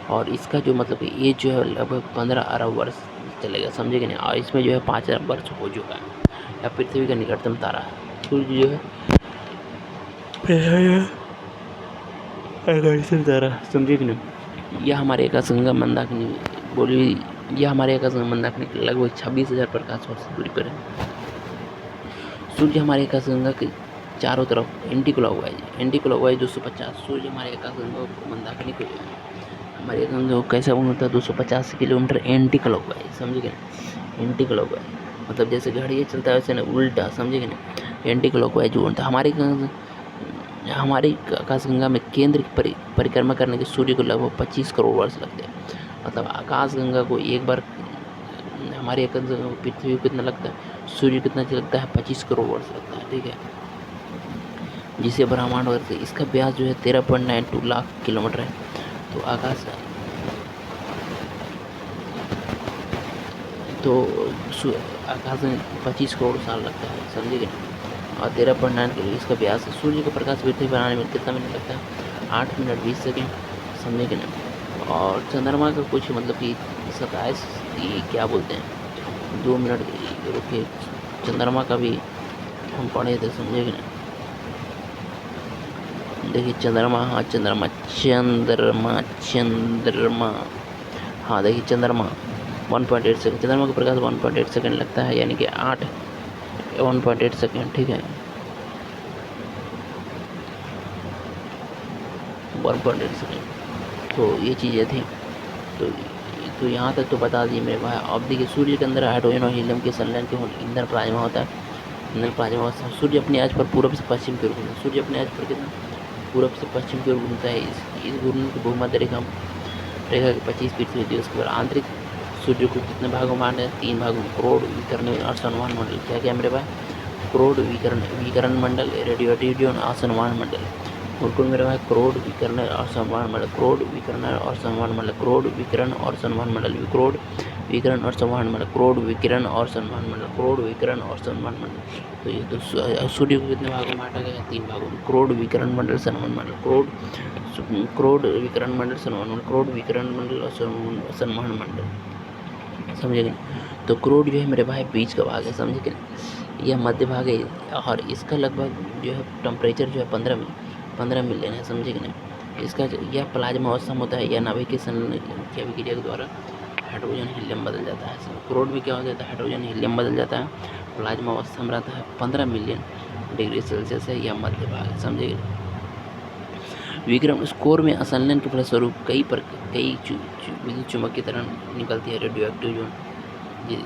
और इसका जो मतलब ये जो है लगभग 15 अरब वर्ष चलेगा, समझे कि नहीं। और इसमें जो है 5 अरब वर्ष हो चुका है। यह पृथ्वी का निकटतम तारा है। सूर्य जो है तारा, समझे कि नहीं। यह हमारे आकाशगंगा मंदाकिनी बोली, यह हमारे आकाशगंगा मंदाकिनी लगभग 26,000 प्रकाश वर्ष दूरी पर है। सूर्य हमारे आकाशगंगा के चारों तरफ एंटी क्लॉकवाइज 250। सूर्य हमारे आकाशगंगा मंदाकिनी को हमारे आकाशगंगा को कैसा घूमता है? 250 किलोमीटर एंटी क्लॉकवाइज, समझे क्या? एंटी क्लॉकवाइज मतलब जैसे घड़ी चलता है वैसे ना उल्टा, समझे कि नहीं। एंटी क्लॉकवाइज घूमता है। हमारी आकाशगंगा में केंद्र की परिक्रमा करने के सूर्य को लगभग 25 करोड़ वर्ष लगते हैं। मतलब आकाशगंगा को एक बार हमारे आकाशगंगा पृथ्वी को कितना लगता है? सूर्य कितना लगता है? 25 करोड़ वर्ष लगता है, ठीक है। जिसे ब्रह्मांड करते हैं। इसका व्यास जो है 13.92 लाख किलोमीटर है। तो आकाश में 25 करोड़ साल लगता है, समझे कि नहीं। और 13.9 किलो इसका व्यास है। सूर्य का प्रकाश पृथ्वी बनाने में कितना मिनट लगता है? 8 मिनट 20 सेकेंड, समझे कि नहीं। और चंद्रमा का कुछ मतलब कि 27 क्या बोलते हैं 2 मिनट रुके, चंद्रमा का भी हम पढ़े थे, समझे कि नहीं। देखिए चंद्रमा, हाँ चंद्रमा हाँ देखिए चंद्रमा 1.8 सेकेंड, चंद्रमा का प्रकाश 1.8 सेकेंड लगता है, यानी कि 1.8 सेकेंड, ठीक है। 1.8 सेकेंड। तो ये चीज़ें थी। तो यहाँ तक तो बता दिए मेरे भाई। अब देखिए सूर्य के अंदर हाइड्रोजन और हीलियम के संलयन के ईंधन प्लाज्मा होता है। सूर्य अपनी अक्ष पर पूर्व से पश्चिम की ओर घूमता है। सूर्य अपने अक्ष पर कितना पूर्व से पश्चिम की ओर घूमता है। इस घूमने की भूमध्य रेखा के 25 पृथ्वी दिवस के बाद आंतरिक सूर्य को कितने भागों में बांटे हैं? 3 भागों में। क्रोड, विकर्ण और संवहन मंडल। क्या क्या मेरे भाई? क्रोड, विकर्ण मंडल, रेडियो और संवहन मंडल। बिल्कुल मेरे भाई क्रोड, विकर्ण और संवहन मंडल। क्रोड, विकर्ण और संवहन मंडल। क्रोड, विकर्ण और संवहन मंडल। क्रोड, विकर्ण और संवहन मंडल। क्रोड, विकर्ण और संवहन मंडल। क्रोड, विकर्ण और संवहन मंडल। तो ये तो सूर्य को कितने भागों में बांटा गया है? 3 भागों में। क्रोड, विकर्ण मंडल, संवहन मंडल। क्रोड, विकर्ण मंडल, संवहन मंडल। क्रोड, विकर्ण मंडल और संवहन मंडल, समझे कि। तो क्रोड जो है मेरे भाई बीच का भाग है, समझे कि नहीं। यह मध्य भाग है और इसका लगभग जो है टेम्परेचर जो है 15 मिलियन है, समझे कि नहीं। इसका यह प्लाज्मा अवस्था होता है, यह नाभिक के संलयन अभिक्रिया के द्वारा हाइड्रोजन हीलियम बदल जाता है। क्रोड में क्या हो जाता है? हाइड्रोजन हीलियम बदल जाता है, प्लाज्मा अवस्था में रहता है। 15 मिलियन डिग्री सेल्सियस है, यह मध्य भाग है, समझे कि नहीं। विक्रम स्कोर में असंलयन के फलस्वरूप कई विद्युत चुम्बक की तरह निकलती है radioactive zone,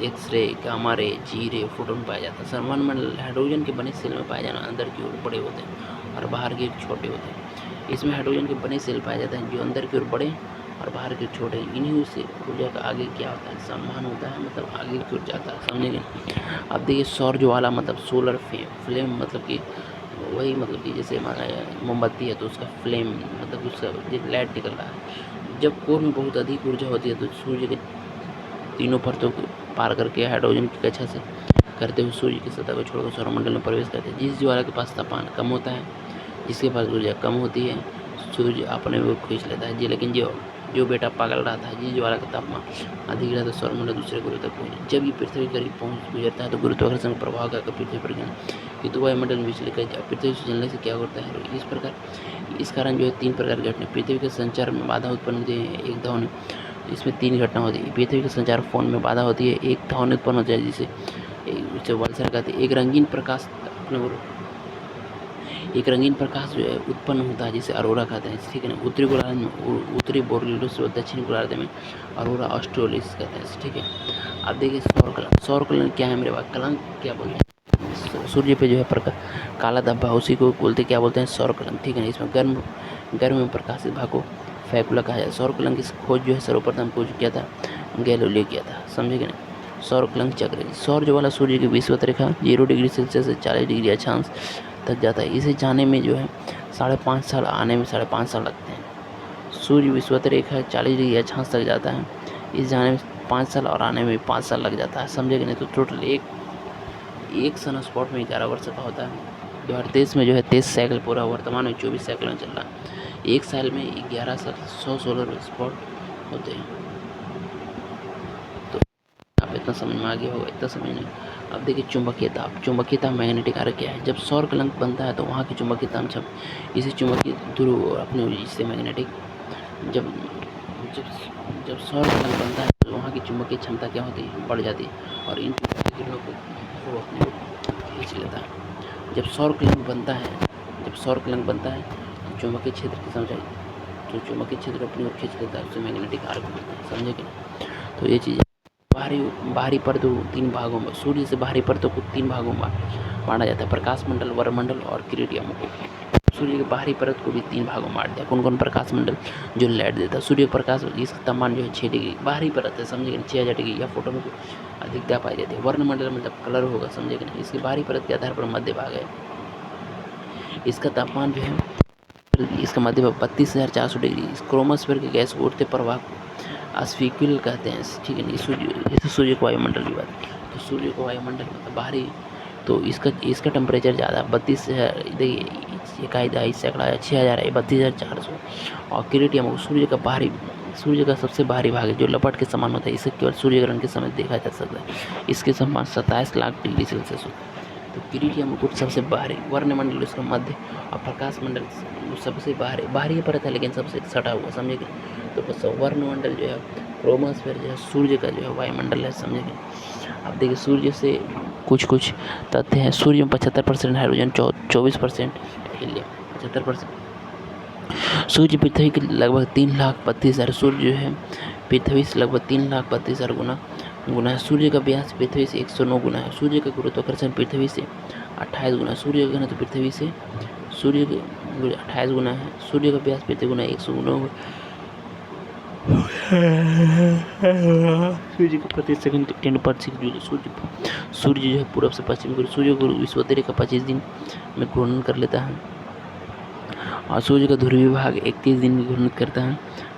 X ray, gamma ray, G रे, फोटोन पाया जाता है। संवहन मंडल हाइड्रोजन के बने सेल में पाए जाना, अंदर की ओर बड़े होते हैं और बाहर की ओर छोटे होते हैं। इसमें हाइड्रोजन के बने सेल पाए जाते हैं जो अंदर की ओर बड़े और बाहर की ओर छोटे। इन्हीं से ऊर्जा का आगे क्या होता है? संवहन होता है, मतलब आगे की ओर जाता है, समझेंगे। अब देखिए सौर ज्वाला मतलब सोलर फ्लेम, मतलब कि वही मतलब कि जैसे हमारा मोमबत्ती है तो उसका फ्लेम मतलब उसका लाइट निकल रहा है। जब कोर में बहुत अधिक ऊर्जा होती है तो सूर्य के तीनों परतों को पार करके हाइड्रोजन की कक्षा से करते हुए सूर्य की सतह को छोड़कर सौरमंडल में प्रवेश करते हैं। जिस ज्वाला के पास तापमान कम होता है, जिसके पास ऊर्जा कम होती है, सूर्य अपने को खींच लेता है जी। लेकिन जो बेटा पागल रहता है, जिस ज्वाला का तापमान अधिक रहता है, सौरमंडल दूसरे गुरु तक पहुँचे। जब ये पृथ्वी करीब पहुँच गुजरता है तो गुरुत्वाकर्षण का प्रभाव का पृथ्वी पर गिरना वायुमंडल में विचलित कर पृथ्वी से जलने से क्या होता है? इस कारण जो है 3 प्रकार की घटना पृथ्वी के संचार में बाधा उत्पन्न होती है। एक ध्वनि, इसमें 3 घटना होती है। पृथ्वी के संचार फोन में बाधा होती है, एक ध्वनि उत्पन्न होती है जिसे वल्सर कहते हैं, एक रंगीन प्रकाश जो है उत्पन्न होता है जिसे अरोरा कहते हैं, ठीक है ना। उत्तरी गोलार्ध में उत्तरी बोर्गलिस और दक्षिणी गोलार्ध में अरोरा ऑस्ट्रेलिस कहते हैं, ठीक है। अब देखिए सौर कलंक क्या है मेरे पास? कलंक क्या बोलते हैं? सूर्य पे जो है काला धब्बा, उसी को बोलते क्या बोलते हैं? सौर कलंक, ठीक है ना। इसमें गर्म में प्रकाशित भाग को फैकुला कहा जाता है। सौर कलंक की खोज जो है सर्वप्रथम खोज किया था गैलीलियो किया था, समझे कि नहीं। सौर कलंक चक्र, सौर जो वाला सूर्य की विषुवत रेखा 0 डिग्री सेल्सियस से 40 डिग्री अक्षांश तक जाता है। इसे जाने में जो है 5.5 साल, आने में 5.5 साल लगते हैं। सूर्य विषुवत रेखा 40 डिग्री अक्षांश तक जाता है, इस जाने में 5 साल और आने में 5 साल लग जाता है, समझे कि नहीं। तो टोटल एक सन स्पॉट में 11 वर्ष का होता है। 2023 में जो है 23 साइकिल पूरा, वर्तमान में 24 साइकिल में चल रहा है। एक साल में 11 साल 100 सोलर स्पॉट होते हैं। तो आप इतना समझ में आ गया होगा, इतना समझ नहीं। अब देखिए चुंबकीय ताप मैग्नेटिक आर्क क्या है। जब सौर कलंक बनता है तो वहाँ की चुंबकीय ताप जब इसे चुंबकीय ध्रुव अपने इससे मैग्नेटिक जब जब जब सौर कलंक बनता है तो वहाँ की चुंबकीय क्षमता क्या होती है, बढ़ जाती है और इन किरणों को वो अपने खींच लेता है। जब सौर कलंक बनता है तो चुंबकीय क्षेत्र की समझ तो चुंबकीय क्षेत्र अपनी ओर खींच लेता है, उससे मैग्नेटिक आर्क बनता है, समझे कि नहीं। तो ये चीज़ बाहरी परतों 3 भागों में, सूर्य से बाहरी परतों को 3 भागों में बांटा जाता है, प्रकाश मंडल, वरमंडल और किरीटिया मुकुट। सूर्य के बाहरी परत को भी 3 भागों में बांट दिया। कौन कौन? प्रकाश मंडल जो लाइट देता है, सूर्य प्रकाश इसका तापमान जो है 6 डिग्री, बाहरी परत है, समझे कि 6000 डिग्री या फोटो में अधिकता पाई जाती है। वर्णमंडल मतलब कलर होगा, समझे कि नहीं। इसकी बाहरी परत के आधार पर मध्य भाग है, इसका तापमान जो है इसका मध्य भाग 32,400 डिग्री। इस क्रोमोस्फीयर के गैस उड़ते प्रवाह अस्फीक्यूल कहते हैं, ठीक है नहीं। सूर्य को वायुमंडल की बात, तो सूर्य को वायुमंडल मतलब बाहरी, तो इसका टेम्परेचर ज़्यादा 32,000, देखिए 1.2 सैकड़ा 6,000 है 32,400। और किरीटियम सूर्य का सबसे बाहरी भाग है जो लपट के समान होता है, इसे केवल सूर्य ग्रहण के समय देखा जा सकता है। इसके समान 27 लाख डिग्री सेल्सियस होता है। तो किरीटियम मुकुट सबसे बाहरी, वर्णमंडल उसका मध्य और प्रकाश मंडल सबसे बाहरी परत है लेकिन सबसे सटा हुआ, समझे कि। तो बस वर्णमंडल जो है, क्रोमोस्फीयर जो है सूर्य का जो है वायुमंडल है, समझे कि। अब देखिए सूर्य से कुछ तथ्य हैं। सूर्य में 75% हाइड्रोजन, 24% हीलियम, 75%। सूर्य पृथ्वी के लगभग 3,32,000, सूर्य जो है पृथ्वी से लगभग 3,32,000 गुना है। सूर्य का व्यास पृथ्वी से 109 गुना है। सूर्य का गुरुत्वाकर्षण पृथ्वी से 28 गुना, सूर्य का घनत्व पृथ्वी से 28 गुना है। सूर्य का व्यास पृथ्वी गुना 109 सूर्य को प्रति सेकंड 10/6 जूल। सूर्य जो है पूर्व से पश्चिम को, सूर्य को विषुवत रेखा 25 दिन में घूर्णन कर लेता है और सूर्य का ध्रुवीय भाग 31 दिन में घूर्णन करता है।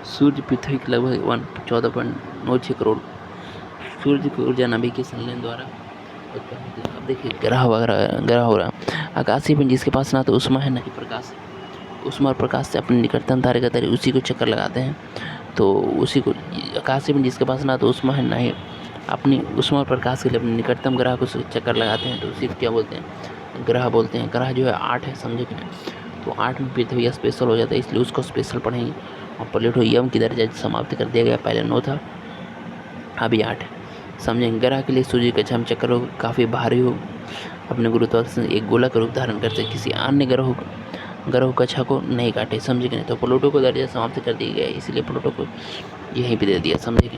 सूर्य पृथ्वी के लगभग 14.96 करोड़ सूर्य की ऊर्जा नाभिक के संलयन द्वारा उत्पन्न होती है। अब देखिए ग्रह हो रहा आकाशीय पिंड जिसके पास ना तो उष्मा है ना ही प्रकाश है। उष्मा और प्रकाश से अपने निकटतम तारे का तारे उसी को चक्कर लगाते हैं। तो उसी को आकाशीय पिंड जिसके पास ना तो उष्मा है ना ही अपनी उष्मा और प्रकाश के लिए अपने निकटतम ग्रह को चक्कर लगाते हैं, तो उसी को क्या बोलते हैं? ग्रह बोलते हैं। ग्रह जो है 8 है, समझे कि नहीं। तो 8 में पृथ्वी स्पेशल हो जाता है, इसलिए उसको स्पेशल पढ़ेंगे। और प्लेटो यम की दर्जा समाप्त कर दिया गया, पहले 9 था अभी 8 है, समझेंगे। ग्रह के लिए सूर्य का छम चक्र काफ़ी भारी हो, अपने गुरुत्वाकर्षण एक गोला का रूप धारण करते, किसी अन्य ग्रह कक्षा को नहीं काटे, समझे कि नहीं। तो प्लूटो को दर्जा समाप्त कर दिया गया, इसलिए प्लूटो को यहीं पे दे दिया, समझे कि।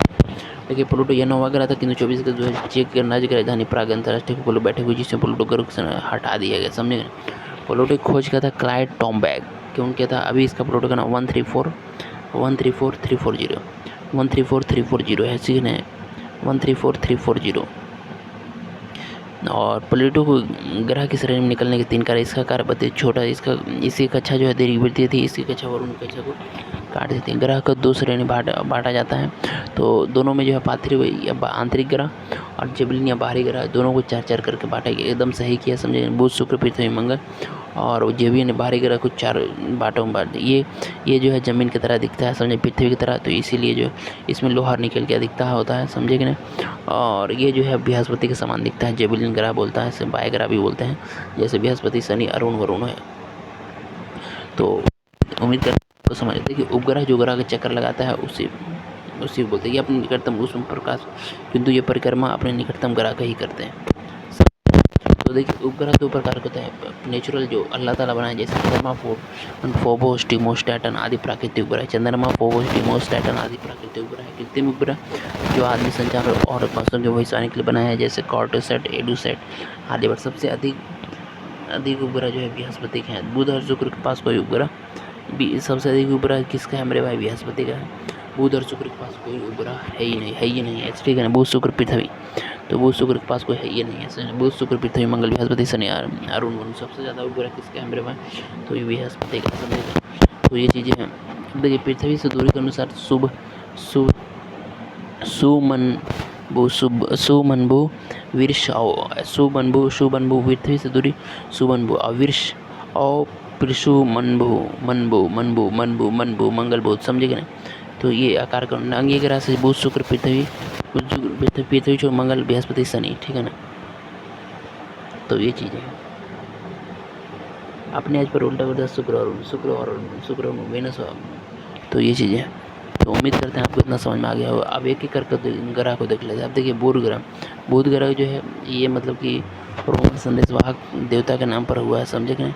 देखिए प्लूटो यह 9वां ग्रह था, किंतु 24 का जो है चेक के राज्य की राजधानी प्राग अंतर्राष्ट्रीय पोलो बैठे हुए, जिससे प्लूटो ग्रह से हटा दिया गया, समझे। प्लूटो की खोज किया था क्लाइड टॉम्बैग, क्यों किया था? अभी इसका प्लूटो का नाम 134340 है, ठीक है 134340। और प्लूटो को ग्रह की श्रेणी में निकलने के 3 कारण। इसका कार्य बताइए छोटा, इसकी कक्षा जो है दीर्घवृत्तीय थी, इसकी कक्षा वरुण कक्षा को काट देती है। ग्रह का 2 श्रेणी बांटा जाता है, तो दोनों में जो है पार्थिव या आंतरिक ग्रह और जेवलिन या बाहरी ग्रह, दोनों को 4-4 करके बांटा गया। एकदम सही किया, समझे। बुध, शुक्र, पृथ्वी, मंगल और जेवलिन बाहरी ग्रह को 4 बांटों में बांट। ये जो है जमीन की तरह दिखता है, समझे, पृथ्वी की तरह, तो इसीलिए जो इसमें लोहा निकल के दिखता होता है, समझे कि नहीं। और ये जो है बृहस्पति के समान दिखता है, जेवलिन ग्रह बोलता है, इसे बाह्य ग्रह भी बोलते हैं, जैसे बृहस्पति, शनि, अरुण, वरुण है। तो उम्मीद करते हैं आपको समझ। देखिए उपग्रह जो ग्रह का चक्कर लगाता है उसी बोलते हैं कि अपने निकटतम उसमें प्रकाश, किंतु ये परिक्रमा अपने निकटतम ग्रह का ही करते हैं। तो देखिए उपग्रह 2 प्रकार के होते हैं। नेचुरल जो अल्लाह ताला बनाए, जैसे चंद्रमा, फोबोस, डिमोस, टाइटन आदि प्राकृतिक उपग्रह। चंद्रमा, फोबोस, डिमोस, टाइटन आदि प्राकृतिक उपग्रह है। कृत्रिम उपग्रह जो आदमी संचार और मौसम के भविष्यवाणी के लिए बनाए हैं, जैसे कार्टोसैट, एडुसैट आदि। पर सबसे अधिक उपग्रह जो है बृहस्पति के हैं। बुध और शुक्र के पास कोई उपग्रह, सबसे अधिक उपग्रह किसका है? मेरे भाई बृहस्पति का है। बुध और शुक्र के पास कोई उपग्रह है ही नहीं है, ठीक है ना। बुध शुक्र पृथ्वी, तो बुध शुक्र के पास कोई है ही नहीं है। बुध शुक्र पृथ्वी मंगल बृहस्पति शनि अरुण वरुण, सबसे ज़्यादा उपग्रह किसके हैं मेरे भाई, तो ये बृहस्पति का, समझेगा। तो ये चीज़ें हैं। देखिए पृथ्वी से दूरी के अनुसार शुभ शुभ सुमनबु विरश और सुमनबु पृथ्वी से दूरी सुमनबु और विरश और पृषु मनबु मंगल बुध, समझेगा ना। तो ये आकार का अंगीय ग्रह से बुध शुक्र पृथ्वी जो मंगल बृहस्पति शनि, ठीक है ना। तो ये चीज़ें हैं। अपने आज पर उल्टा उल्टा शुक्र और वेनस, तो ये चीज़ें हैं। तो उम्मीद करते हैं आपको इतना समझ में आ गया हो। अब एक एक करके ग्रह को देख लेते हैं। अब देखिए बुध ग्रह जो है ये मतलब कि रोमन संदेशवाहक देवता के नाम पर हुआ है, समझे कि नहीं।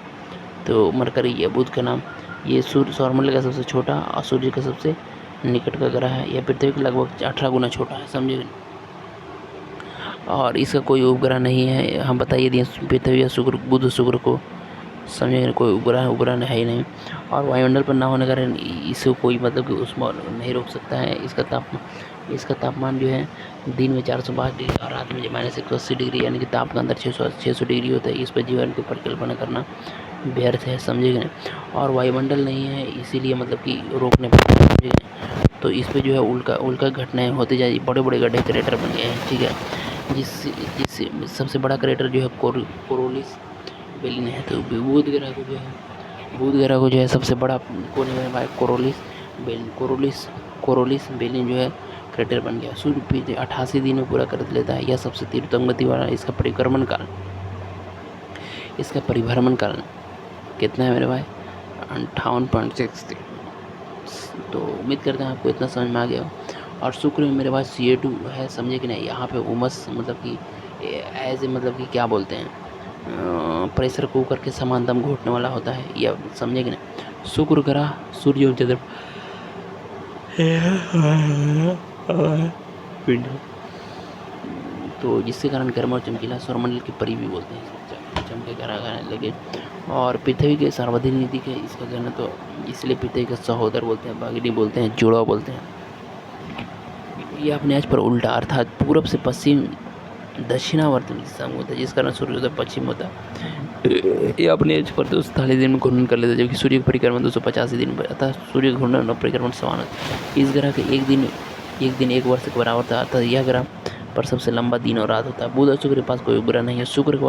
तो मरकरी ये बुध का नाम, ये सूर्य सौरमंडल का सबसे छोटा और सूर्य का सबसे निकट का ग्रह है। यह पृथ्वी के लगभग 18 गुना छोटा है, समझे। और इसका कोई उपग्रह नहीं है, हम बताइए दिए पृथ्वी या शुक्र, बुध शुक्र को, समझे। कोई उपग्रह है ही नहीं। और वायुमंडल पर ना होने के कारण इसे कोई मतलब कि उसमें नहीं रोक सकता है। इसका तापमान जो है दिन में 405 डिग्री और रात में -180 डिग्री, यानी कि ताप का अंदर 600 डिग्री होता है। इस पर जीवन की परिकल्पना करना व्यर्थ है, समझेंगे। और वायुमंडल नहीं है, इसीलिए मतलब कि रोकने पर, समझेंगे। तो इस पर जो है उल्का घटनाएं होती जाए, बड़े बड़े गड्ढे क्रेटर बन गए हैं, ठीक है। जिससे सबसे बड़ा क्रेटर जो है कोरोलिस बेलिन है। तो बुध ग्रह को जो है सबसे बड़ा कोने में भाई कोरोलिस बेलिन जो है क्रेटर बन गया। सूर्य पे 88 दिन में पूरा कर लेता है। यह सबसे तीव्रतम गति वाला, इसका परिभ्रमण काल कितना है मेरे भाई, 58.6। तो उम्मीद करते हैं आपको इतना समझ में आ गया हो। और शुक्र में मेरे पास Ca2 है, समझे कि नहीं। यहाँ पे उमस मतलब कि एज मतलब कि क्या बोलते हैं, प्रेशर कुकर के समान दम घोटने वाला होता है, या समझे कि नहीं। शुक्र ग्रह सूर्य और चंद्रमा पिंड, तो जिसके कारण गर्म और चमकीला सौरमंडल की परी भी बोलते हैं, चमके घरा लेकिन। और पृथ्वी के सर्वाधिक नजदीक है इसका कहना, तो इसलिए पृथ्वी का सहोदर बोलते हैं, भागिनी बोलते हैं, जुड़ाव बोलते हैं। ये अपने आज पर उल्टा अर्थात पूर्व से पश्चिम दक्षिणावर्त दिशा में होता है, जिस कारण सूर्योदय पश्चिम होता है। ये अपने एज पर 240 दिन में घूर्णन कर लेता है, जबकि सूर्य की परिक्रमा 285 दिन पर, अतः सूर्य घूर्णन और परिक्रमण समान होता है। इस ग्रह के एक दिन एक वर्ष के बराबर था, अतः यह ग्रह पर सबसे लंबा दिन और रात होता है। बुध और शुक्र के पास कोई उपग्रह नहीं है। शुक्र के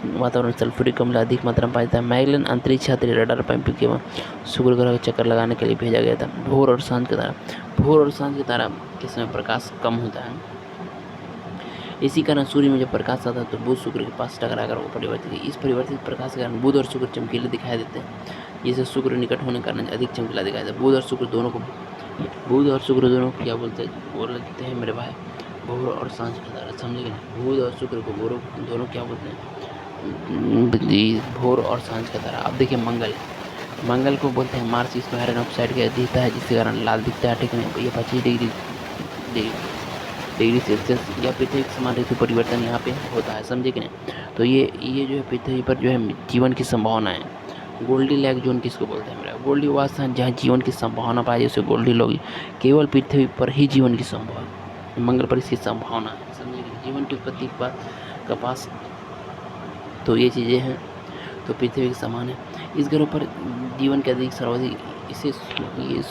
वातावरण सल्फ्यूरिक अम्ल अधिक मात्रा में पाया जाता है। मैगलन अंतरिक्ष यात्री रडार पैम्पिंग के शुक्र ग्रह का चक्कर लगाने के लिए भेजा गया था। भोर और सांझ के तारा के समय प्रकाश कम होता है, इसी कारण सूर्य में जब प्रकाश आता है तो बुध शुक्र के पास टकराकर वो परिवर्तित है। इस परिवर्तित प्रकाश के कारण बुध और शुक्र चमकीले दिखाई देते हैं, जिससे शुक्र निकट होने के कारण अधिक चमकीला दिखाई देता है। बुध और शुक्र दोनों को क्या बोलते हैं मेरे भाई, भोर और सांझ का तारा, समझेंगे। बुध और शुक्र को दोनों क्या बोलते हैं, भोर और सांझ का तारा। अब देखिए मंगल को बोलते हैं मार्स, इसमें आयरन ऑक्साइड का दिखता है, जिसके कारण लाल दिखता है, ठीक है। ये 25 डिग्री सेल्सियस या पृथ्वी के समान ऋतु परिवर्तन यहाँ पे होता है, समझे कि नहीं। तो ये जो है पृथ्वी पर जो है जीवन की संभावना है। गोल्डी लैक जोन किसको बोलते हैं मेरा, गोल्डी वह स्थान जहाँ जीवन की संभावना पाई, जैसे गोल्डी लोग केवल पृथ्वी पर ही जीवन की संभावना, मंगल पर इसकी संभावना है, समझे कि जीवन की उत्पत्ति का पास। तो ये चीज़ें हैं, तो पृथ्वी के समान है। इस ग्रह पर जीवन के अधिक सर्वाधिक इसे ये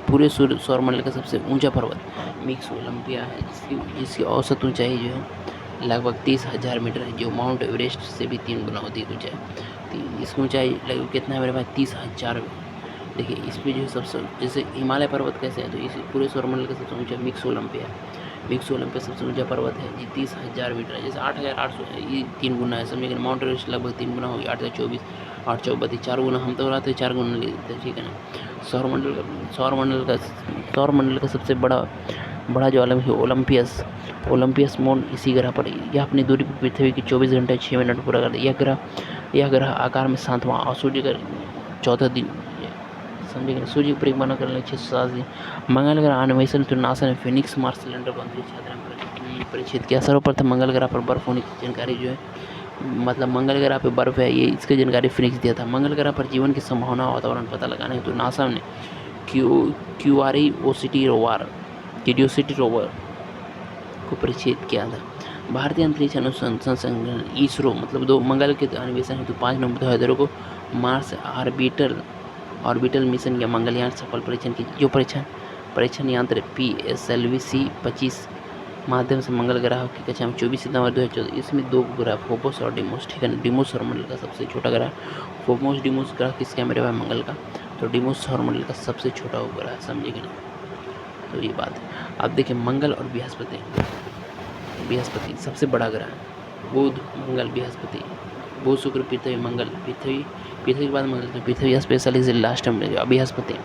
पूरे सौरमंडल का सबसे ऊंचा पर्वत मिक्स ओलंपिया है, जिसकी औसत ऊंचाई जो है लगभग 30,000 मीटर है, जो माउंट एवरेस्ट से भी 3 गुना होती है ऊंचाई। इसकी ऊंचाई लगभग कितना है मेरे पास, 30,000। देखिए इस पर जो है सबसे, जैसे हिमालय पर्वत कैसे है, तो इस पूरे सौरमंडल का सबसे ऊंचा मिक्स ओलंपिया सबसे ऊंचा पर्वत है जी, 30,000 मीटर है। जैसे 8,800 है, ये 3 गुना है, समझे। माउंट एवरेस्ट लगभग 3 गुना होगी, 8,24, 8,24, 4 गुना। हम तो रहते 4 गुना लेते, ठीक है ना। सौरमंडल का सबसे बड़ा जो आलम है ओलंपियस मोन इसी ग्रह पर, यह अपनी दूरी पर पृथ्वी की 24 घंटे 6 मिनट पूरा करता है। यह ग्रह आकार में 7वां और सूर्य का 14 दिन, समझेंगे। सूर्य की परिक्रमा करने 607 दिन। मंगल ग्रह अन्वेषण तो नासा ने फिनिक्स मार्स सिलेंडर को अंतरिक्ष यात्रा में परीक्षित किया। सर्वप्रथम मंगल ग्रह पर बर्फ होने की जानकारी जो है, मतलब मंगल ग्रह पे बर्फ है, ये इसकी जानकारी फिनिक्स दिया था। मंगल ग्रह पर जीवन की संभावना वातावरण पता लगाने हेतु नासा ने क्यूरियोसिटी रोवर को परिचित किया था। भारतीय अंतरिक्ष अनुसंधान संगठन इसरो मतलब 2 मंगल के अन्वेषण हेतु 5 नवंबर 2002 को मार्स ऑर्बिटल मिशन या मंगलयान सफल परीक्षण की जो परीक्षण यंत्र PSLV-C-25 माध्यम से मंगल ग्रह की कक्षा में 24 सितंबर 2014। इसमें 2 ग्रह फोबोस और डिमोस, ठीक है। डिमोस सौरमंडल का सबसे छोटा ग्रह, फोबोस डिमोस ग्रह किसका मेरे भाई मंगल का, तो डिमोस सौरमंडल का सबसे छोटा उपग्रह है, समझे कि नहीं। तो ये बात है। अब देखिए मंगल और बृहस्पति सबसे बड़ा ग्रह है। बुध, मंगल, बृहस्पति, बुध, शुक्र, पृथ्वी, मंगल, पृथ्वी के बाद मंगल, तो पृथ्वी स्पेशली इज लास्ट में जो बृहस्पति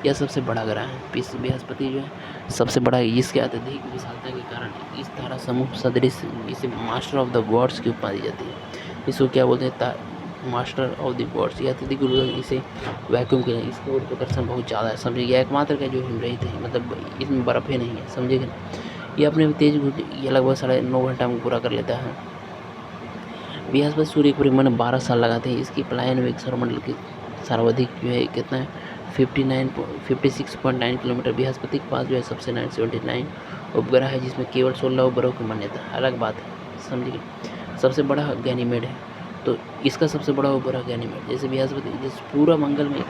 यह सबसे बड़ा ग्रह है। बृहस्पति जो है सबसे बड़ा है। इसके अत्यधिक विशालता के कारण इस तारा समूह सदृश इसे मास्टर ऑफ द गॉड्स की उपमा दी जाती है। इसको क्या बोलते हैं, मास्टर ऑफ द गॉड्स। यह अत्यधिक इसे वैक्यूम के इसका गुरुत्वाकर्षण बहुत ज़्यादा है, समझे। यह एकमात्र का जो हिमरहित है, मतलब इसमें बर्फ़ ही नहीं है, समझे। ये अपने तेज ये लगभग 9.5 घंटा में पूरा कर लेता है। बृहस्पति सूर्य के परिभ्रमण में 12 साल लगाते हैं। इसकी पलायन वेग सौरमंडल की सर्वाधिक जो है कितना है 56.9 किलोमीटर। बृहस्पति के पास जो है सबसे 979 उपग्रह है, जिसमें केवल 16 उपग्रहों की मान्यता है। अलग बात है, समझिए। सबसे बड़ा गैनीमेड है, तो इसका सबसे बड़ा उपग्रह गैनीमेड। जैसे बृहस्पति जैसे पूरा मंगल में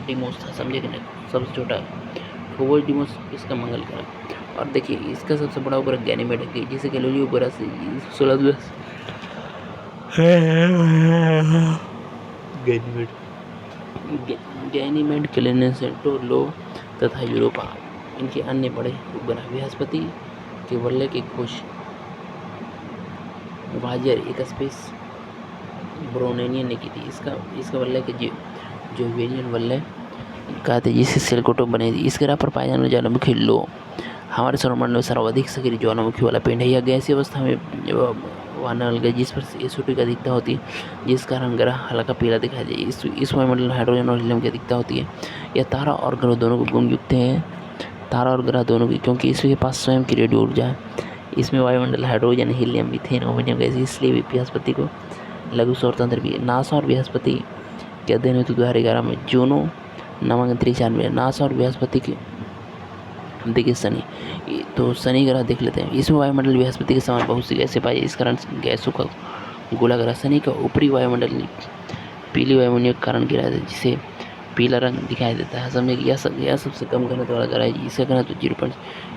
डिमोस था, समझे कि नहीं, सबसे छोटा है फोबोस डिमोस इसका मंगल ग्रह। और देखिए इसका सबसे बड़ा उपग्रह गैनीमेड है, जिसे गैलीलियो उपग्रह से 16 गैनीमेड, कैलकुलेटो, लो तथा यूरोपा इनके अन्य बड़े उपग्रह। बृहस्पति के वलय की खोज वाजर एक स्पेस ब्रोनेनियन ने की थी। इसका वलय के जो वेरियन वलय कहते जिसे सेलकोटो बने थी। इस ग्रह पर पाए जाने वाले ज्वालामुखी लो हमारे सौरमंडल में सर्वाधिक सक्रिय ज्वालामुखी वाला पिंड है। यह गैसीय अवस्था में वानल गए जिस पर SO2 की अधिकता होती है, जिस कारण ग्रह हल्का पीला दिखाई दे। इस वायुमंडल में हाइड्रोजन और हीलियम की अधिकता होती है। यह तारा और ग्रह दोनों को गुण युक्त हैं, तारा और ग्रह दोनों की, क्योंकि इसके पास स्वयं की रेडियो ऊर्जा है। इसमें वायुमंडल हाइड्रोजन, हीलियम, मीथेन, ओमोनियम गैस, इसलिए भी बृहस्पति को लघु सौर तंत्र भी। नासा और बृहस्पति के अध्ययन हेतु 2011 में जूनो नामक अंतरिक्ष यान में नासा और बृहस्पति के देखिए शनि, तो शनि ग्रह देख लेते हैं। इसमें वायुमंडल बृहस्पति के समान बहुत सी गैसें पाई, इस कारण गैसों का गोला ग्रह। शनि का ऊपरी वायुमंडल पीली वायुमंडल के कारण गिरा है, जिसे पीला रंग दिखाई देता है, समझे। यह सबसे कम घनत्व वाला ग्रह है। इसका घनत्व 0.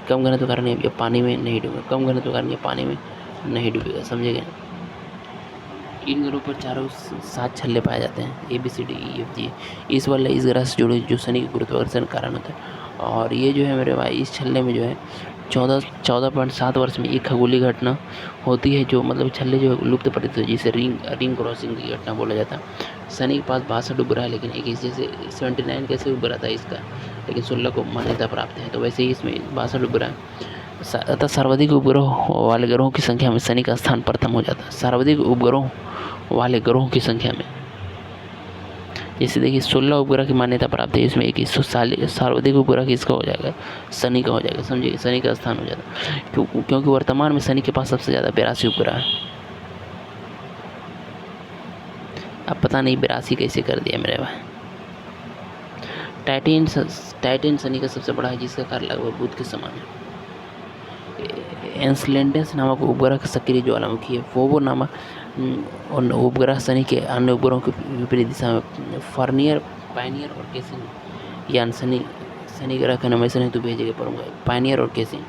कम घनत्व के कारण ये पानी में नहीं डूबेगा, कम घनत्व के कारण ये पानी में नहीं डूबेगा, समझेगा। इन ग्रहों पर चारों 7 छल्ले पाए जाते हैं, ABCDEFG। इस ग्रह से जुड़े जो शनि के गुरुत्वाकर्षण कारण होता है। और ये जो है मेरे भाई इस छल्ले में जो है 14.7 वर्ष में एक खगोलीय घटना होती है, जो मतलब छल्ले जो लुप्त पड़ते थे, जिसे रिंग क्रॉसिंग की घटना बोला जाता है। शनि के पास 62 उपग्रह है, लेकिन एक जैसे 79 कैसे उपग्रह था इसका, लेकिन 16 को मान्यता प्राप्त है। तो वैसे ही इसमें 62 उपग्रह अतः सर्वाधिक उपग्रह वाले ग्रहों की संख्या में शनि का स्थान प्रथम हो जाता है। सर्वाधिक उपग्रहों वाले ग्रहों की संख्या में जैसे देखिए 16 उपग्रह की मान्यता प्राप्त है, इसमें 21 सर्वाधिक उपग्रह किसका हो जाएगा, शनि का हो जाएगा, समझिए। शनि का स्थान हो जाता है, क्योंकि वर्तमान में शनि के पास सबसे ज़्यादा 82 उपग्रह है। अब पता नहीं 82 कैसे कर दिया मेरे भाई। टाइटन शनि का सबसे बड़ा है, जिसका कार्य लगभग बुध के समान है। एन्सेलेडस नामक उपग्रह का सक्रिय ज्वालामुखी है। फोबो नामक उपग्रह शनि के अन्य उपग्रहों के विपरीत दिशा में फार्नियर, पायनियर और केसिंग यान शनि ग्रह का अन्वेषण हेतु भेजे गए प्रमुख। पायनियर और केसिंग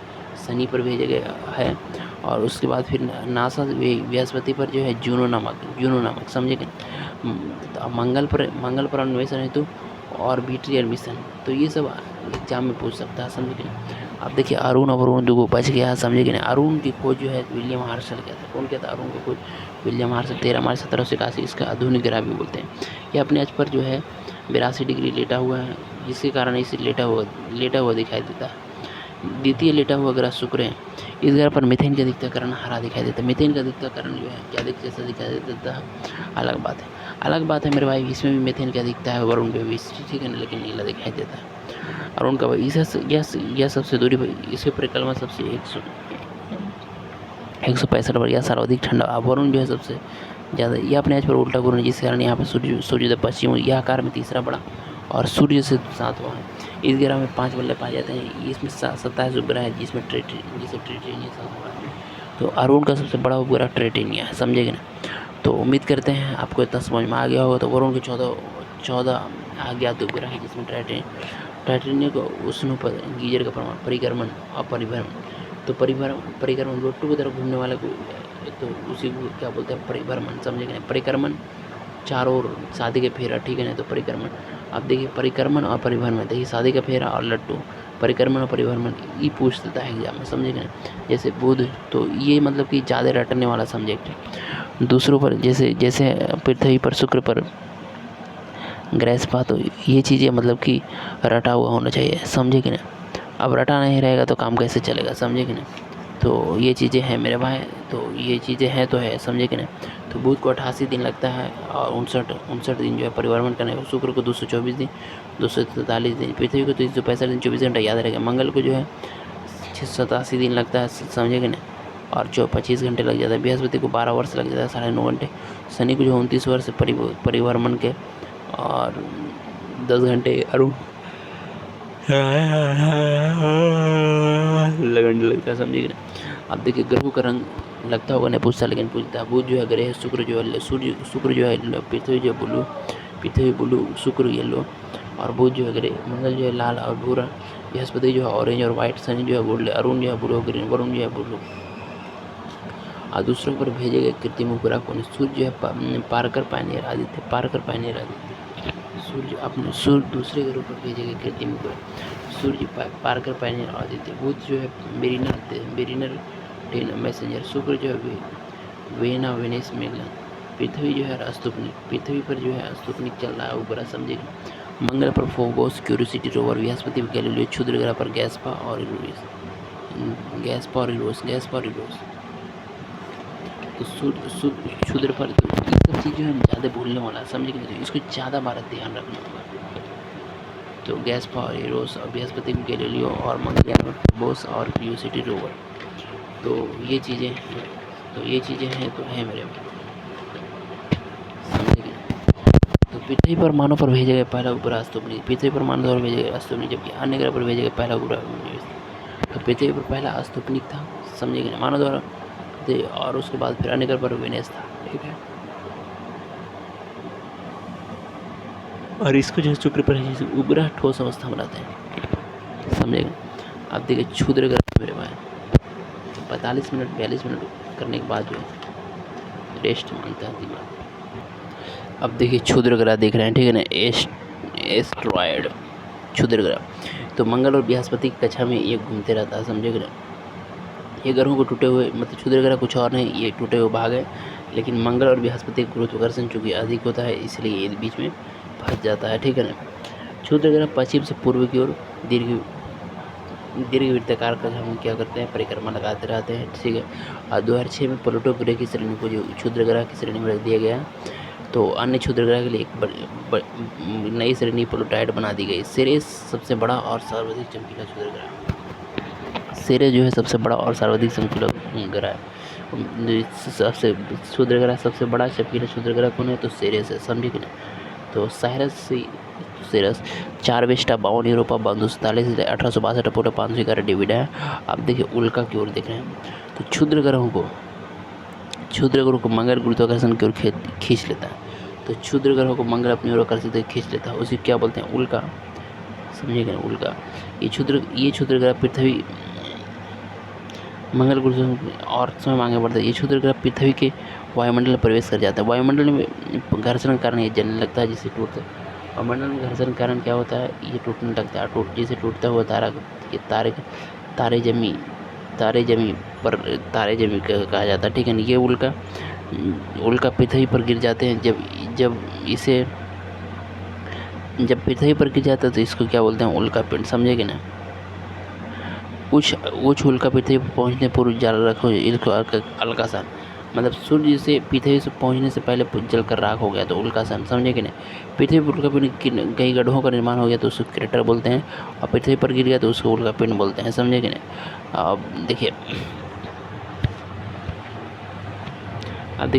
शनि पर भेजे गए है, और उसके बाद फिर नासा बृहस्पति पर जो है जूनो नामक, समझे। मंगल पर अन्वेषण हेतु ऑर्बिटर मिशन। तो ये सब एग्जाम में पूछ सकता है, समझे। अब देखिए अरुण और वरुण दो बच गया, समझे कि नहीं। अरुण की खोज जो है विलियम हर्शल किया था। कौन किया था अरुण की खोज? William Herschel. 13 मार्च 1781 इसका आधुनिक ग्रह भी बोलते हैं। ये अपने अक्ष पर जो है 82 डिग्री लेटा हुआ है, जिसके कारण इसे लेटा हुआ दिखाई देता है। द्वितीय लेटा हुआ ग्रह शुक्र है। इस ग्रह पर मीथेन का अधिकता कारण हरा दिखाई देता है। मीथेन का अधिकता कारण जो है क्या जैसा दिखाई देता है, अलग बात है मेरे भाई। इसमें भी मीथेन की अधिकता है, वरुण पे भी, ठीक है ना, लेकिन नीला दिखाई देता है। अरुण का यह सबसे दूरी पर इसके परिक्रमा सबसे 165 पर यह सर्वाधिक ठंडा। वरुण जो है सबसे ज़्यादा, यह अपने अक्ष पर उल्टा घूर्णन, जिसके कारण यहाँ पर सूर्योदय पश्चिम, यह आकार में तीसरा बड़ा और सूर्य से सातवां है। इस ग्रह में 5 बल्ले पाए जाते हैं। इसमें 27 उपग्रह है जिसमें ट्रिटेनिया सबसे बड़ा है। तो अरुण का सबसे बड़ा उपग्रह ट्रिटेनिया है, समझेंगे ना। तो उम्मीद करते हैं आपको इतना समझ में आ गया होगा। तो वरुण के 14 अज्ञात उपग्रह है जिसमें टाइटेनियम को उष्ण गीजर का प्रमाण, परिक्रमण और परिभ्रमण। तो परिक्रमण लोटू की तरफ घूमने वाले को तो उसी को क्या बोलते हैं, परिभ्रमण, समझेंगे। परिक्रमण चारों ओर शादी के फेरा, ठीक है ना। तो परिक्रमण, अब देखिए परिक्रमण और परिभ्रमण, देखिए शादी का फेरा और लट्टू, परिक्रमण और परिभ्रमण ये पूछ देता है एग्जाम में, समझेंगे ना। जैसे बुध, तो ये मतलब कि ज़्यादा रटने वाला सब्जेक्ट है। दूसरों पर जैसे पृथ्वी पर, शुक्र पर, ग्रहस्पा, तो ये चीज़ें मतलब कि रटा हुआ होना चाहिए, समझे कि ना। अब रटा नहीं रहेगा तो काम कैसे चलेगा, समझे कि ना। तो ये चीज़ें हैं मेरे भाई, तो ये चीज़ें हैं तो है, समझे कि ना। तो बुध को 88 दिन लगता है और 59 दिन जो है परिभ्रमण करने को। शुक्र को 224 दिन, 243 दिन, पृथ्वी को 365 दिन 24 घंटा याद रहेगा। मंगल को जो है 87 दिन लगता है, समझे कि ना, और 25 घंटे लग जाता है। बृहस्पति को 12 वर्ष लग जाता है, 9.5 घंटे। शनि को जो 29 वर्ष परिभ्रमण के और 10 घंटे अरुण लगने लगता है, समझिए ना। अब देखिए ग्रहों का रंग लगता होगा नहीं पूछता, लेकिन पूछता है। बुध जो है ग्रे है, शुक्र जो है शुक्र जो है पृथ्वी जो है ब्लू, शुक्र येलो और बुध जो है ग्रे, मंगल जो है लाल और भूरा, बृहस्पति जो है ऑरेंज और व्हाइट, शनि जो है गोल्ड, अरुण जो है ब्लू ग्रीन, वरुण जो है ब्लू। और दूसरों पर भेजे गए कृत्रिम उपग्रह कौन है? सूर्य जो है पारकर पायनियर आदित्य, सूर्य दूसरे ग्रहों पर भेजे गए कृत्रिम उपग्रह, सूर्य पारकर पायनियर आदित्य, बुध जो है मेरिनर मैसेंजर, शुक्र जो है वेनस मेगलन, पृथ्वी जो है स्पुतनिक, पृथ्वी पर जो है स्पुतनिक चल रहा है उपग्रह, समझेगा। मंगल पर फोबोस क्यूरियोसिटी रोवर, बृहस्पति पर गैलीलियो, क्षुद्र ग्रह पर गैस्पा और इरोस। तो क्षुद्र पर, तो ये सब चीज़ जो है ज़्यादा भूलने वाला है, समझे कि नहीं। तो इसको ज़्यादा बार ध्यान रखना होगा। तो गैस्पा और इरोस और बृहस्पति में गैलीलियो और मंगल पर फोबोस और क्यूरियोसिटी रोवर। तो ये चीज़ें हैं तो हैं मेरे, समझे कि नहीं। तो पृथ्वी पर मानव पर भेजे गए पहला उपग्रह स्पुतनिक, पृथ्वी पर मानव पर भेजे गए स्पुतनिक, जबकि अन्य ग्रह पर भेजे गए पहला उपग्रह। तो पृथ्वी पर पहला स्पुतनिक था, समझे कि नहीं, मानव द्वारा, और उसके बाद फिर अन्य ग्रह पर वेनस था, ठीक है। और इसको जो शुक्र पर उपग्रह ठोस अवस्था में रहते हैं, समझेगा। अब देखिए क्षुद्र ग्रह मेरे भाई 45 मिनट 42 मिनट करने के बाद जो है रेस्ट मांगता है दिमाग। अब देखिए क्षुद्र ग्रह देख रहे हैं, ठीक है ना, एस्ट्रॉयड क्षुद्र ग्रह। तो मंगल और बृहस्पति की कक्षा में ये घूमते रहता है, समझे कि ये ग्रहों को टूटे हुए, मतलब क्षुद्र ग्रह कुछ और नहीं, ये टूटे हुए भाग है। लेकिन मंगल और बृहस्पति गुरुत्वाकर्षण चूँकि अधिक होता है, इसलिए ये बीच में फंस जाता है, ठीक है ना। क्षुद्र ग्रह पश्चिम से पूर्व की ओर दीर्घ वृत्ताकार का हम क्या करते हैं, परिक्रमा लगाते रहते हैं, ठीक है। और 2006 में प्लूटो ग्रह की श्रेणी को जो क्षुद्र ग्रह की श्रेणी में रख दिया गया। तो अन्य क्षुद्र ग्रह के लिए एक नई श्रेणी प्लूटॉइड बना दी गई। सिरेस सबसे बड़ा और सर्वाधिक चमकीला क्षुद्र ग्रह, सिरेस जो है सबसे बड़ा और सर्वाधिक चमकीला ग्रह है। सबसे क्षुद्र ग्रह सबसे बड़ा चमकीला क्षुद्र ग्रह कौन है? तो सिरेस है, समझे कि नहीं। तो सिरस 4 वेस्टा 52 यूरोपा 247 1862 अपोलो 511 डिविड है। अब देखिए उल्का की ओर देख रहे हैं। तो क्षुद्र ग्रहों को मंगल गुरुत्वाकर्षण की ओर खींच लेता है। तो क्षुद्र ग्रहों को मंगल अपनी ओर आकर्षित खींच लेता है, उसी क्या बोलते हैं, उल्का, समझिएगा उल्का। ये क्षुद्र ग्रह पृथ्वी मंगल गुरुत्वाकर्षण और समय मांगे पड़ता है। ये क्षुद्र ग्रह पृथ्वी के वायुमंडल में प्रवेश कर जाता है। वायुमंडल में घर्षण के कारण ये जलने लगता है, जिससे टूटता है। वायुमंडल में घर्षण के कारण क्या होता है, ये टूटने लगता है। जिसे टूटता हुआ तारे जमी कहा जाता है, ठीक है ना। ये उल्का पृथ्वी पर गिर जाते हैं। जब पृथ्वी पर गिर जाता है तो इसको क्या बोलते हैं, उल्का पिंड, समझे कि ना। कुछ उल्का पृथ्वी पर पहुंचने पूर्व जल रखो, इसको अल्कासन, मतलब सूर्य से पृथ्वी से पहुंचने से पहले जल कर राख हो गया तो उल्कासन, समझे कि नहीं। पृथ्वी पर उल्कापिंड कई गड्ढों का निर्माण हो गया तो उसको क्रेटर बोलते हैं, और पृथ्वी पर गिर गया तो उसको उल्कापिंड बोलते हैं, समझे कि नहीं। अब देखिए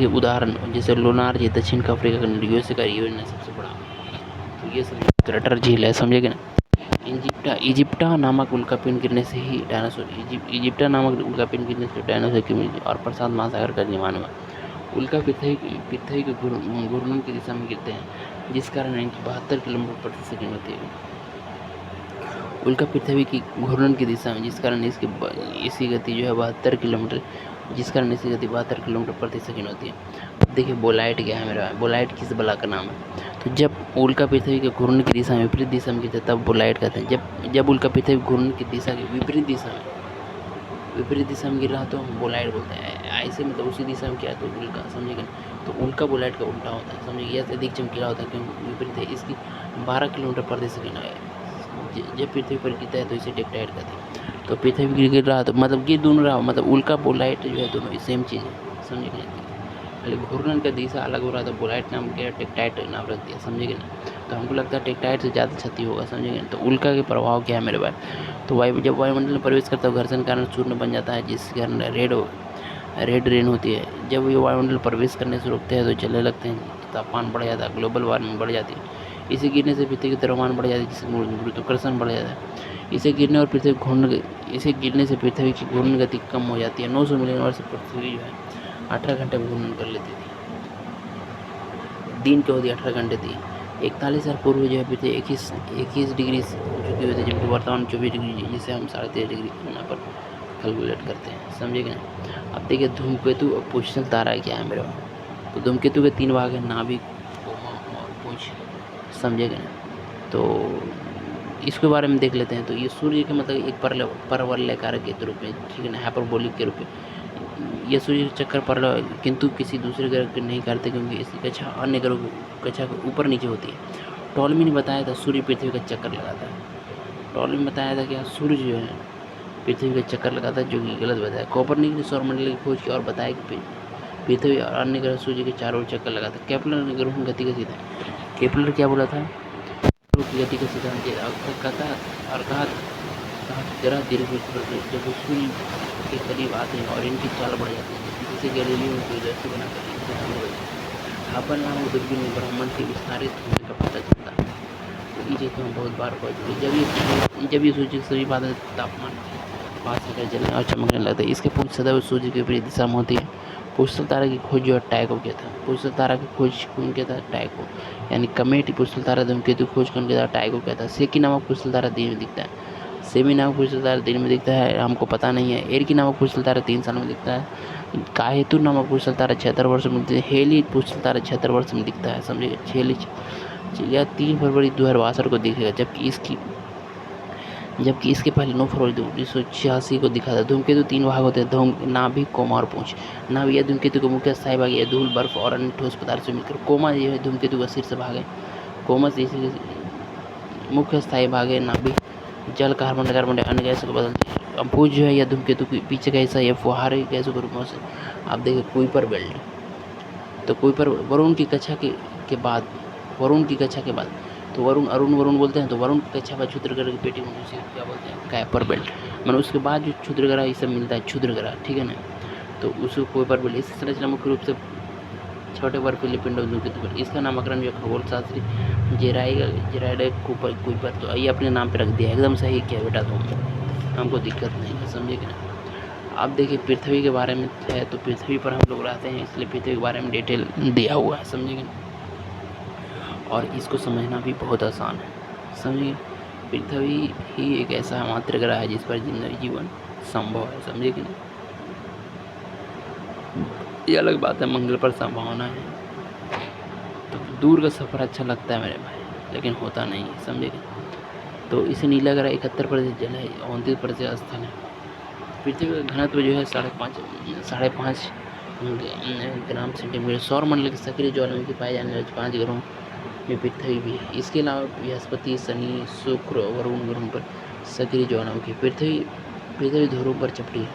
उदाहरण, जैसे लोनार जी दक्षिण अफ्रीका का यूएसए का यूएन है सबसे बड़ा। तो ये सब क्रेटर झील है, समझे कि ना। इजिप्टा नामक उल्कापिंड गिरने से ही डायनासोर इजिप्टा नामक उल्कापिंड गिरने से डायनासोर की मृत्यु और प्रशांत महासागर का निर्माण हुआ। उल्का पृथ्वी के घूर्णन की दिशा में गिरते हैं, जिस कारण इनकी 72 किलोमीटर प्रति सेकंड होती है। उल्का पृथ्वी की घूर्णन की दिशा में, जिस कारण इसकी गति जो है 72 किलोमीटर प्रति सेकंड होती है। देखिए बोलाइट क्या है मेरा, बोलाइट किस बला का नाम है। तो जब उल्का पृथ्वी के घूर्णन की दिशा में विपरीत दिशा में गिरता है तब बोलाइट कहते हैं। जब उल्का पृथ्वी घूर्णन की दिशा के विपरीत दिशा में गिर रहा तो हम बोलाइट बोलते हैं। ऐसे मतलब उसी दिशा में क्या है तो उल्का, समझेगा। तो उल्का बोलाइट का उल्टा होता है, समझिए। यह अधिक चमकीला होता है क्योंकि विपरीत है। इसकी 12 किलोमीटर प्रति सेकंड है। जब पृथ्वी पर गिरता है तो इसे टेक्टाइट कहते हैं। तो पृथ्वी गिर रहा तो मतलब गिर दोनों रहा, मतलब उल्का बोलाइट जो है दोनों सेम चीज़ है, समझेगा। खाली घूर्णन का दिशा अलग हो रहा था, बोलाइट नाम के टेक्टाइट नाम रख दिया, समझेगा ना। तो हमको लगता है टेक्टाइट से ज़्यादा क्षति होगा, समझेगा। तो उल्का के प्रभाव क्या है मेरे भाई। तो जब वायुमंडल में प्रवेश करता है घर्षण के कारण चूर्ण बन जाता है, जिसके कारण रेड रेन होती है। जब ये वायुमंडल प्रवेश करने से रुकते हैं तो चलने लगते हैं, तापमान बढ़ जाता है, ग्लोबल वार्मिंग बढ़ जाती है। इसे गिरने से पृथ्वी की द्रव्यमान बढ़ जाती है, जिससे गुरुत्वाकर्षण बढ़ जाता है। इसे गिरने से पृथ्वी की घूर्णन गति कम हो जाती है। 900 मिलियन वर्ष पृथ्वी जो है 18 घंटे में घूर्णन कर लेती थी। दिन की अवधि 18 घंटे थी। 41 साल पूर्व जो है पृथ्वी 21 डिग्री झुकी हुई थी, जबकि वर्तमान 24 डिग्री, जिसे हम 13.5 डिग्री यहाँ पर कैलकुलेट करते हैं, समझेगा ना। अब देखिए धूमकेतु और पुंछल तारा क्या है मेरे पास। तो धूमकेतु के 3 भाग है, नाभिक, कोमा और पुंछ, समझेगा ना। तो इसके बारे में देख लेते हैं। तो ये सूर्य के मतलब एक परवलयाकार के रूप में, ठीक है ना, हाइपरबोलिक के रूप में ये सूर्य चक्कर पर, किंतु किसी दूसरे ग्रह के नहीं करते क्योंकि इसकी कक्षा अन्य ग्रहों की कक्षा के ऊपर नीचे होती है। टॉलमी ने बताया था सूर्य पृथ्वी का चक्कर लगाता है। टॉलमी ने बताया था कि सूर्य जो है पृथ्वी का चक्कर लगाता है, जो कि गलत बताया। कोपरनिकस ने सौरमंडल की खोज की और बताया कि पृथ्वी और अन्य ग्रह सूर्य के चारों ओर चक्कर लगाता है। केपलर ने ग्रहों की गति का सिद्धांत, केपलर क्या बोला था, की गति का सिद्धांत कहता और कहा ग्रह धीरे जब सूर्य के करीब आते हैं और इनकी चाल बढ़ जाती है, जिसे गैलीलियो को दृष्टि बनाकर हबल नामक दूरबीन में ब्रह्मांड के विस्तारित होने का पता चलता है। तो ये चीज़ हम बहुत बार पढ़ चुके। जब ये सूर्य सभी बादल तापमान पास होकर जलने और चमकने लगता है। इसके पूछ सदैव सूर्य के विपरीत दिशा में होती है। पुष्टल तारा की खोज जो है टाइको किया था। पुष्टल तारा की खोज कौन किया था, टाइको, यानी कमेट पुष्टल तारा धूमकेतु खोज कौन किया था, टाइको किया था। सेकी नामक पुष्टल तारा दिन में दिखता है। सेमी नामक पुष्टल तारा दिन में दिखता है, हमको पता नहीं है। एरकी नामक पुष्टल तारा 3 साल में दिखता है। काहेतु नामक पुष्टल तारा 76 वर्ष में दिखता है। हेली पुष्टल तारा 76 वर्ष में दिखता है, समझिएगा। यह 3 फरवरी 2062 को दिखेगा, जबकि इसके पहले 9 फरवरी 1986 को दिखा था। धूमकेतु 3 भाग होते हैं, नाभिक, कोमा और पूंछ। नाभिक यह धूमकेतु का मुख्य स्थायी भाग है, धूल, बर्फ और अन्य ठोस पदार्थ से मिलकर। कोमा यह है धूमकेतु का शीर्ष भाग है। कोमा से मुख्य स्थायी भाग है। नाभिक जल, कार्बन डाइऑक्साइड, अन्य गैसों को बदलती है। अब पूंछ जो है यह धूमकेतु के पीछे का हिस्सा, यह फुहारे गैसों के रूप में से। आप देखिए कुइपर बेल्ट, तो कुइपर वरुण की कक्षा के बाद तो वरुण बोलते हैं। तो वरुण की कक्षा पर क्षुद्रग्रह की पेटी में उसे क्या बोलते हैं, काइपर बेल्ट। मतलब उसके बाद जो क्षुद्रग्रह ये सब मिलता है, क्षुद्रग्रह, ठीक है ना। तो उसको कुइपर बेल्ट। इस संरचना मुख्य रूप से छोटे बर्फीले पिंडों धूमकेतु पर। इसका नामकरण जो खगोल शास्त्री जेराइड कुइपर, तो ये अपने नाम पे रख दिया। एकदम सही किया बेटा, तुम, हमको दिक्कत नहीं है, समझिए ना। अब देखिए पृथ्वी के बारे में है, तो पृथ्वी पर हम लोग रहते हैं, इसलिए पृथ्वी के बारे में डिटेल दिया हुआ है, समझिए ना। और इसको समझना भी बहुत आसान है, समझिए। पृथ्वी ही एक ऐसा मात्र ग्रह है जिस पर जीवन संभव है, समझिए कि नहीं। ये अलग बात है, मंगल पर संभावना है। तो दूर का सफ़र अच्छा लगता है मेरे भाई, लेकिन होता नहीं है, समझिए। तो इसे नीला ग्रह 71% जल है, 29% स्थल है। पृथ्वी का घनत्व जो है 5.5 ग्राम सेंटीमीटर। सौर मंडल के सक्रिय ज्वालामुखी पाए जाने वाले 5 ग्रहों में पृथ्वी भी है। इसके अलावा बृहस्पति, शनि, शुक्र और वरुण ग्रहों पर सक्रिय ज्वालामुखी। पृथ्वी ध्रुवों पर चपटी है।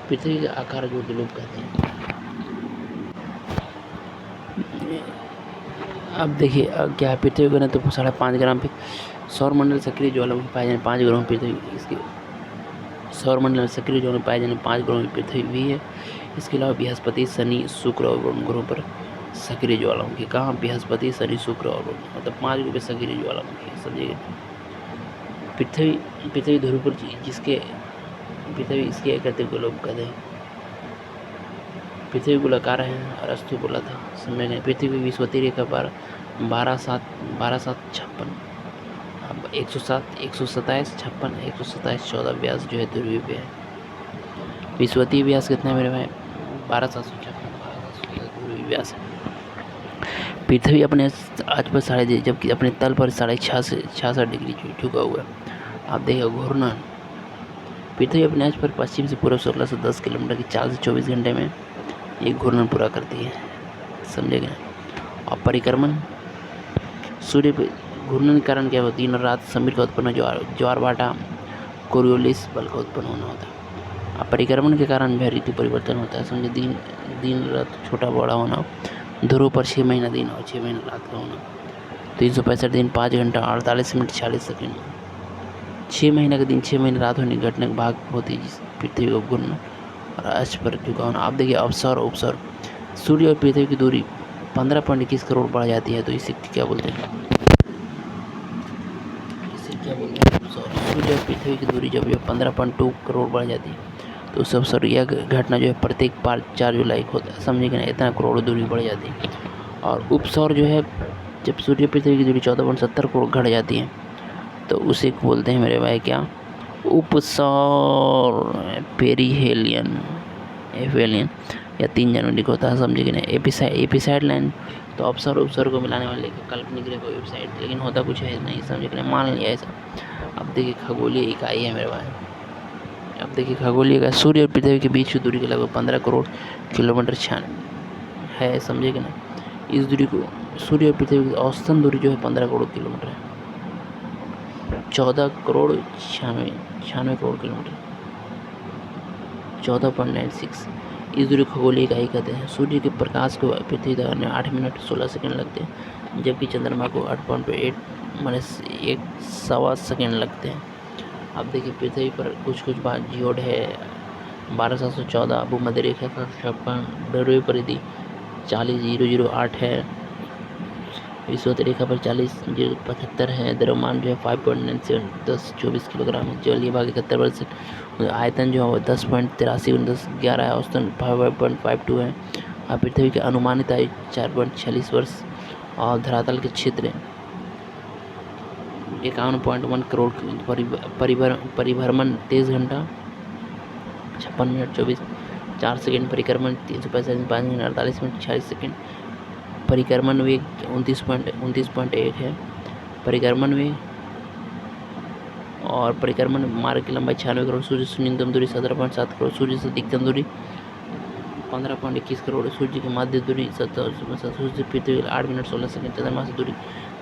पृथ्वी का आकार को ग्लोब कहते हैं। अब देखिए क्या है, पृथ्वी का घनत्व 5.5 ग्राम पे। सौर मंडल सक्रिय ज्वालामुखी पाए जाने 5 ग्रहों में पृथ्वी, इसके सौर मंडल में सक्रिय ज्वालामुखी पाए जाने 5 ग्रहों में पृथ्वी भी है। इसके अलावा बृहस्पति, शनि, शुक्र और वरुण ग्रहों पर सक्रिय ज्वालामुखी कहाँ? बृहस्पति, शनि, शुक्र और बुध, मतलब 5 रूप सक्रिय ज्वालामुखी है, समझिए। पृथ्वी ध्रुव पर जिसके पृथ्वी इसके एकत्रित गोलक कहते हैं। पृथ्वी गोलाकार है और अस्तु गोला था, समझ गए। पृथ्वी की विषुवतीय रेखा पर 12/7/56 107 127 56 127 14 व्यास जो है ध्रुवीय पे है। विषुवतीय व्यास कितना है मेरे भाई? 12/756 ध्रुवीय व्यास है। पृथ्वी अपने आज पर जबकि अपने तल पर 66.5 डिग्री झुका हुआ है। आप देखिए घूर्णन। पृथ्वी अपने आज पर पश्चिम से पूर्व 16 से 10 किलोमीटर की चाल से 24 घंटे में एक घूर्णन पूरा करती है, समझेगा। और परिक्रमण, सूर्य घूर्णन के कारण क्या होती है? दिन और रात समीर का उत्पन्न ज्वार भाटा कोरियोलिस बल का उत्पन्न होना होता है। और परिक्रमण के कारण जो ऋतु परिवर्तन होता है, समझे। दिन रात छोटा बड़ा होना, ध्रुव पर 6 महीना दिन और 6 महीना रात का होना, 365 दिन 5 घंटा 48 मिनट 40 सेकंड। 6 महीने का दिन 6 महीने रात होने की घटना भाग होती है जिस पृथ्वी को घूर्णन और अक्ष पर झुका होना। आप देखिए अवसर उपसर, सूर्य और पृथ्वी की दूरी 15.21 करोड़ बढ़ जाती है, तो इसे क्या बोलते हैं? सूर्य और पृथ्वी की दूरी जब 15.2 करोड़ बढ़ जाती है तो उस अवसर यह घटना जो है प्रत्येक 4 जुलाई को होता है, समझिए ना। इतना करोड़ दूरी बढ़ जाती है। और उपसौर जो है जब सूर्य पृथ्वी की दूरी 14.70 करोड़ घट जाती है तो उसे बोलते हैं मेरे भाई क्या? उपसौर पेरिहेलियन एफेलियन या 3 जनवरी को होता है, समझिए ना। एपिसाइड लाइन तो अवसर उपसर को मिलाने वाले काल्पनिक रेखा वेबसाइट, लेकिन होता कुछ है नहीं, समझिए ना। मान लिया ऐसा। अब देखिए खगोलीय इकाई है मेरे भाई। अब देखिए खगोलीय का सूर्य और पृथ्वी के बीच की दूरी के लगभग 15 करोड़ किलोमीटर है, समझिए ना। इस दूरी को सूर्य और पृथ्वी की औसतन दूरी जो है 15 करोड़ किलोमीटर है। 14 करोड़ 96 करोड़ किलोमीटर, 14.96। इस दूरी खगोलीय इकाई कहते हैं। सूर्य के प्रकाश को पृथ्वी तक आने 8 मिनट 16 सेकंड लगते हैं, जबकि चंद्रमा को 8.8 माइनस 1.25 सेकंड लगते हैं। अब देखिए पृथ्वी पर कुछ बात जियोड है 1214, भूमध्य रेखा का 56, ध्रुवीय परिधि 40,008 है, विषुवत रेखा पर 40,075 है, द्रव्यमान जो है 5.97 10-24 किलोग्राम है, जलीय भाग 71%, आयतन जो है 10.83 है, औसतन 5.52 है। और पृथ्वी की अनुमानित आयु 4.46 वर्ष और धरातल के क्षेत्र 51.1 करोड़, परिभ्रमण 23 घंटा 56 मिनट 4 सेकंड, परिक्रमण 365 दिन 5 मिनट 48 मिनट 46 सेकंड, परिक्रमण वेग 29.1 है, परिक्रमण वेग और परिक्रमण मार्ग की लंबाई 96 करोड़, सूर्य से न्यूनतम दूरी 17.7 करोड़, सूर्य से अधिकतम दूरी 15.21 करोड़, सूर्य की माध्य दूरी 17, सूर्य से पृथ्वी 8 मिनट 16 सेकंड, चंद्रमा से दूरी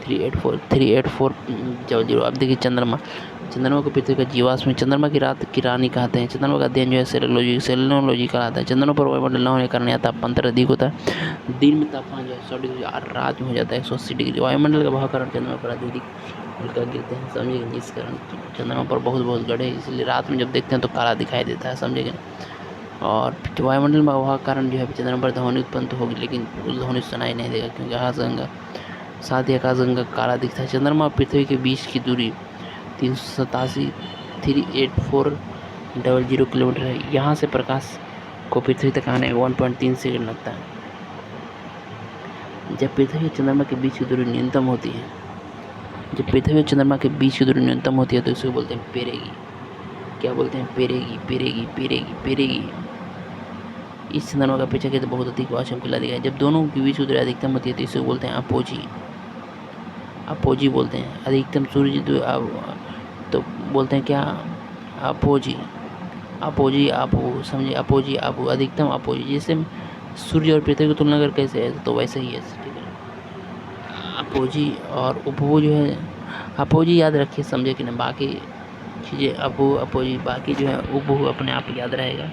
384.0। अब देखिए चंद्रमा को पृथ्वी का जीवाश्म, चंद्रमा की रात की रानी कहते हैं। चंद्रमा का अध्ययन जो है सेलेनोलॉजी कहलाता है। चंद्रमा पर वायुमंडल न होने के कारण यहाँ तापमान अधिक होता है। दिन में तापमान जो है 100 डिग्री और रात में हो जाता है 180 डिग्री। वायुमंडल का भाव कारण चंद्रमा पर अत्यधिक उल्का गिरते हैं, समझिए। जिस कारण चंद्रमा पर बहुत गढ़े, इसलिए रात में जब देखते हैं तो काला दिखाई देता है, समझिए। और वायुमंडल में हवा के कारण जो है चंद्रमा पर ध्वनि उत्पन्न तो होगी, लेकिन उस ध्वनि सुनाई नहीं देगा क्योंकि आकाशगंगा साथ ही आकाशगंगा काला दिखता है। चंद्रमा और पृथ्वी के बीच की दूरी 384,000 किलोमीटर है। यहाँ से प्रकाश को पृथ्वी तक आने में 1.3 सेकंड लगता है। जब पृथ्वी और चंद्रमा के बीच की दूरी न्यूनतम होती है, तो इसे बोलते हैं पेरेगी। क्या बोलते हैं? पेरेगी। इस चंद्रमा का अपेक्षाकृत तो बहुत अधिक वाष्प चमकीला दिखाई। जब दोनों के बीच की दूरी अधिकतम होती है तो इसे बोलते हैं अपोजी बोलते हैं। अधिकतम सूर्य तो बोलते हैं क्या? अपोजी, समझिए। अपोजी अधिकतम अपोजी। जैसे सूर्य और पृथ्वी की तुलना कर कैसे है तो वैसे ही है, ठीक है। अपोजी और उपभू जो है, अपोजी याद रखिए, समझे कि नहीं। बाकी चीज़ें अपोजी बाकी जो है उपभू अपने आप याद रहेगा।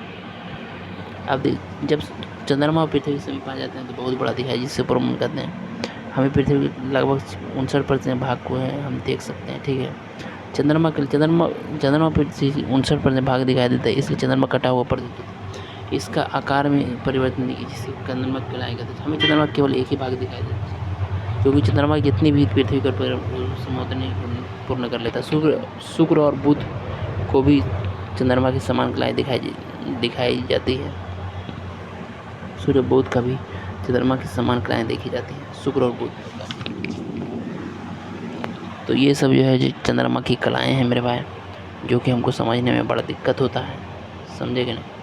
अब जब चंद्रमा और पृथ्वी समीप आ जाते हैं तो बहुत बड़ा दिखाई, जिससे प्रमाण करते हैं। हमें पृथ्वी के लगभग 59% भाग को है हम देख सकते हैं, ठीक है। चंद्रमा पृथ्वी 59% भाग दिखाई देता है, इसलिए चंद्रमा कटा हुआ प्रतीत होता है। इसका आकार में परिवर्तन नहीं, जिसे चंद्रमा कहलाया कहते हैं। हमें चंद्रमा केवल एक ही भाग दिखाई देता है, क्योंकि चंद्रमा जितनी भी पृथ्वी पर समुद्र पूर्ण कर लेता है। शुक्र और बुध को भी चंद्रमा की समान कलाएँ दिखाई जाती है। सूर्य बुध का भी चंद्रमा की समान कलाएँ देखी जाती हैं, शुक्र और बुध। तो ये सब जो है जो चंद्रमा की कलाएँ हैं मेरे भाई, जो कि हमको समझने में बड़ा दिक्कत होता है, समझे कि नहीं।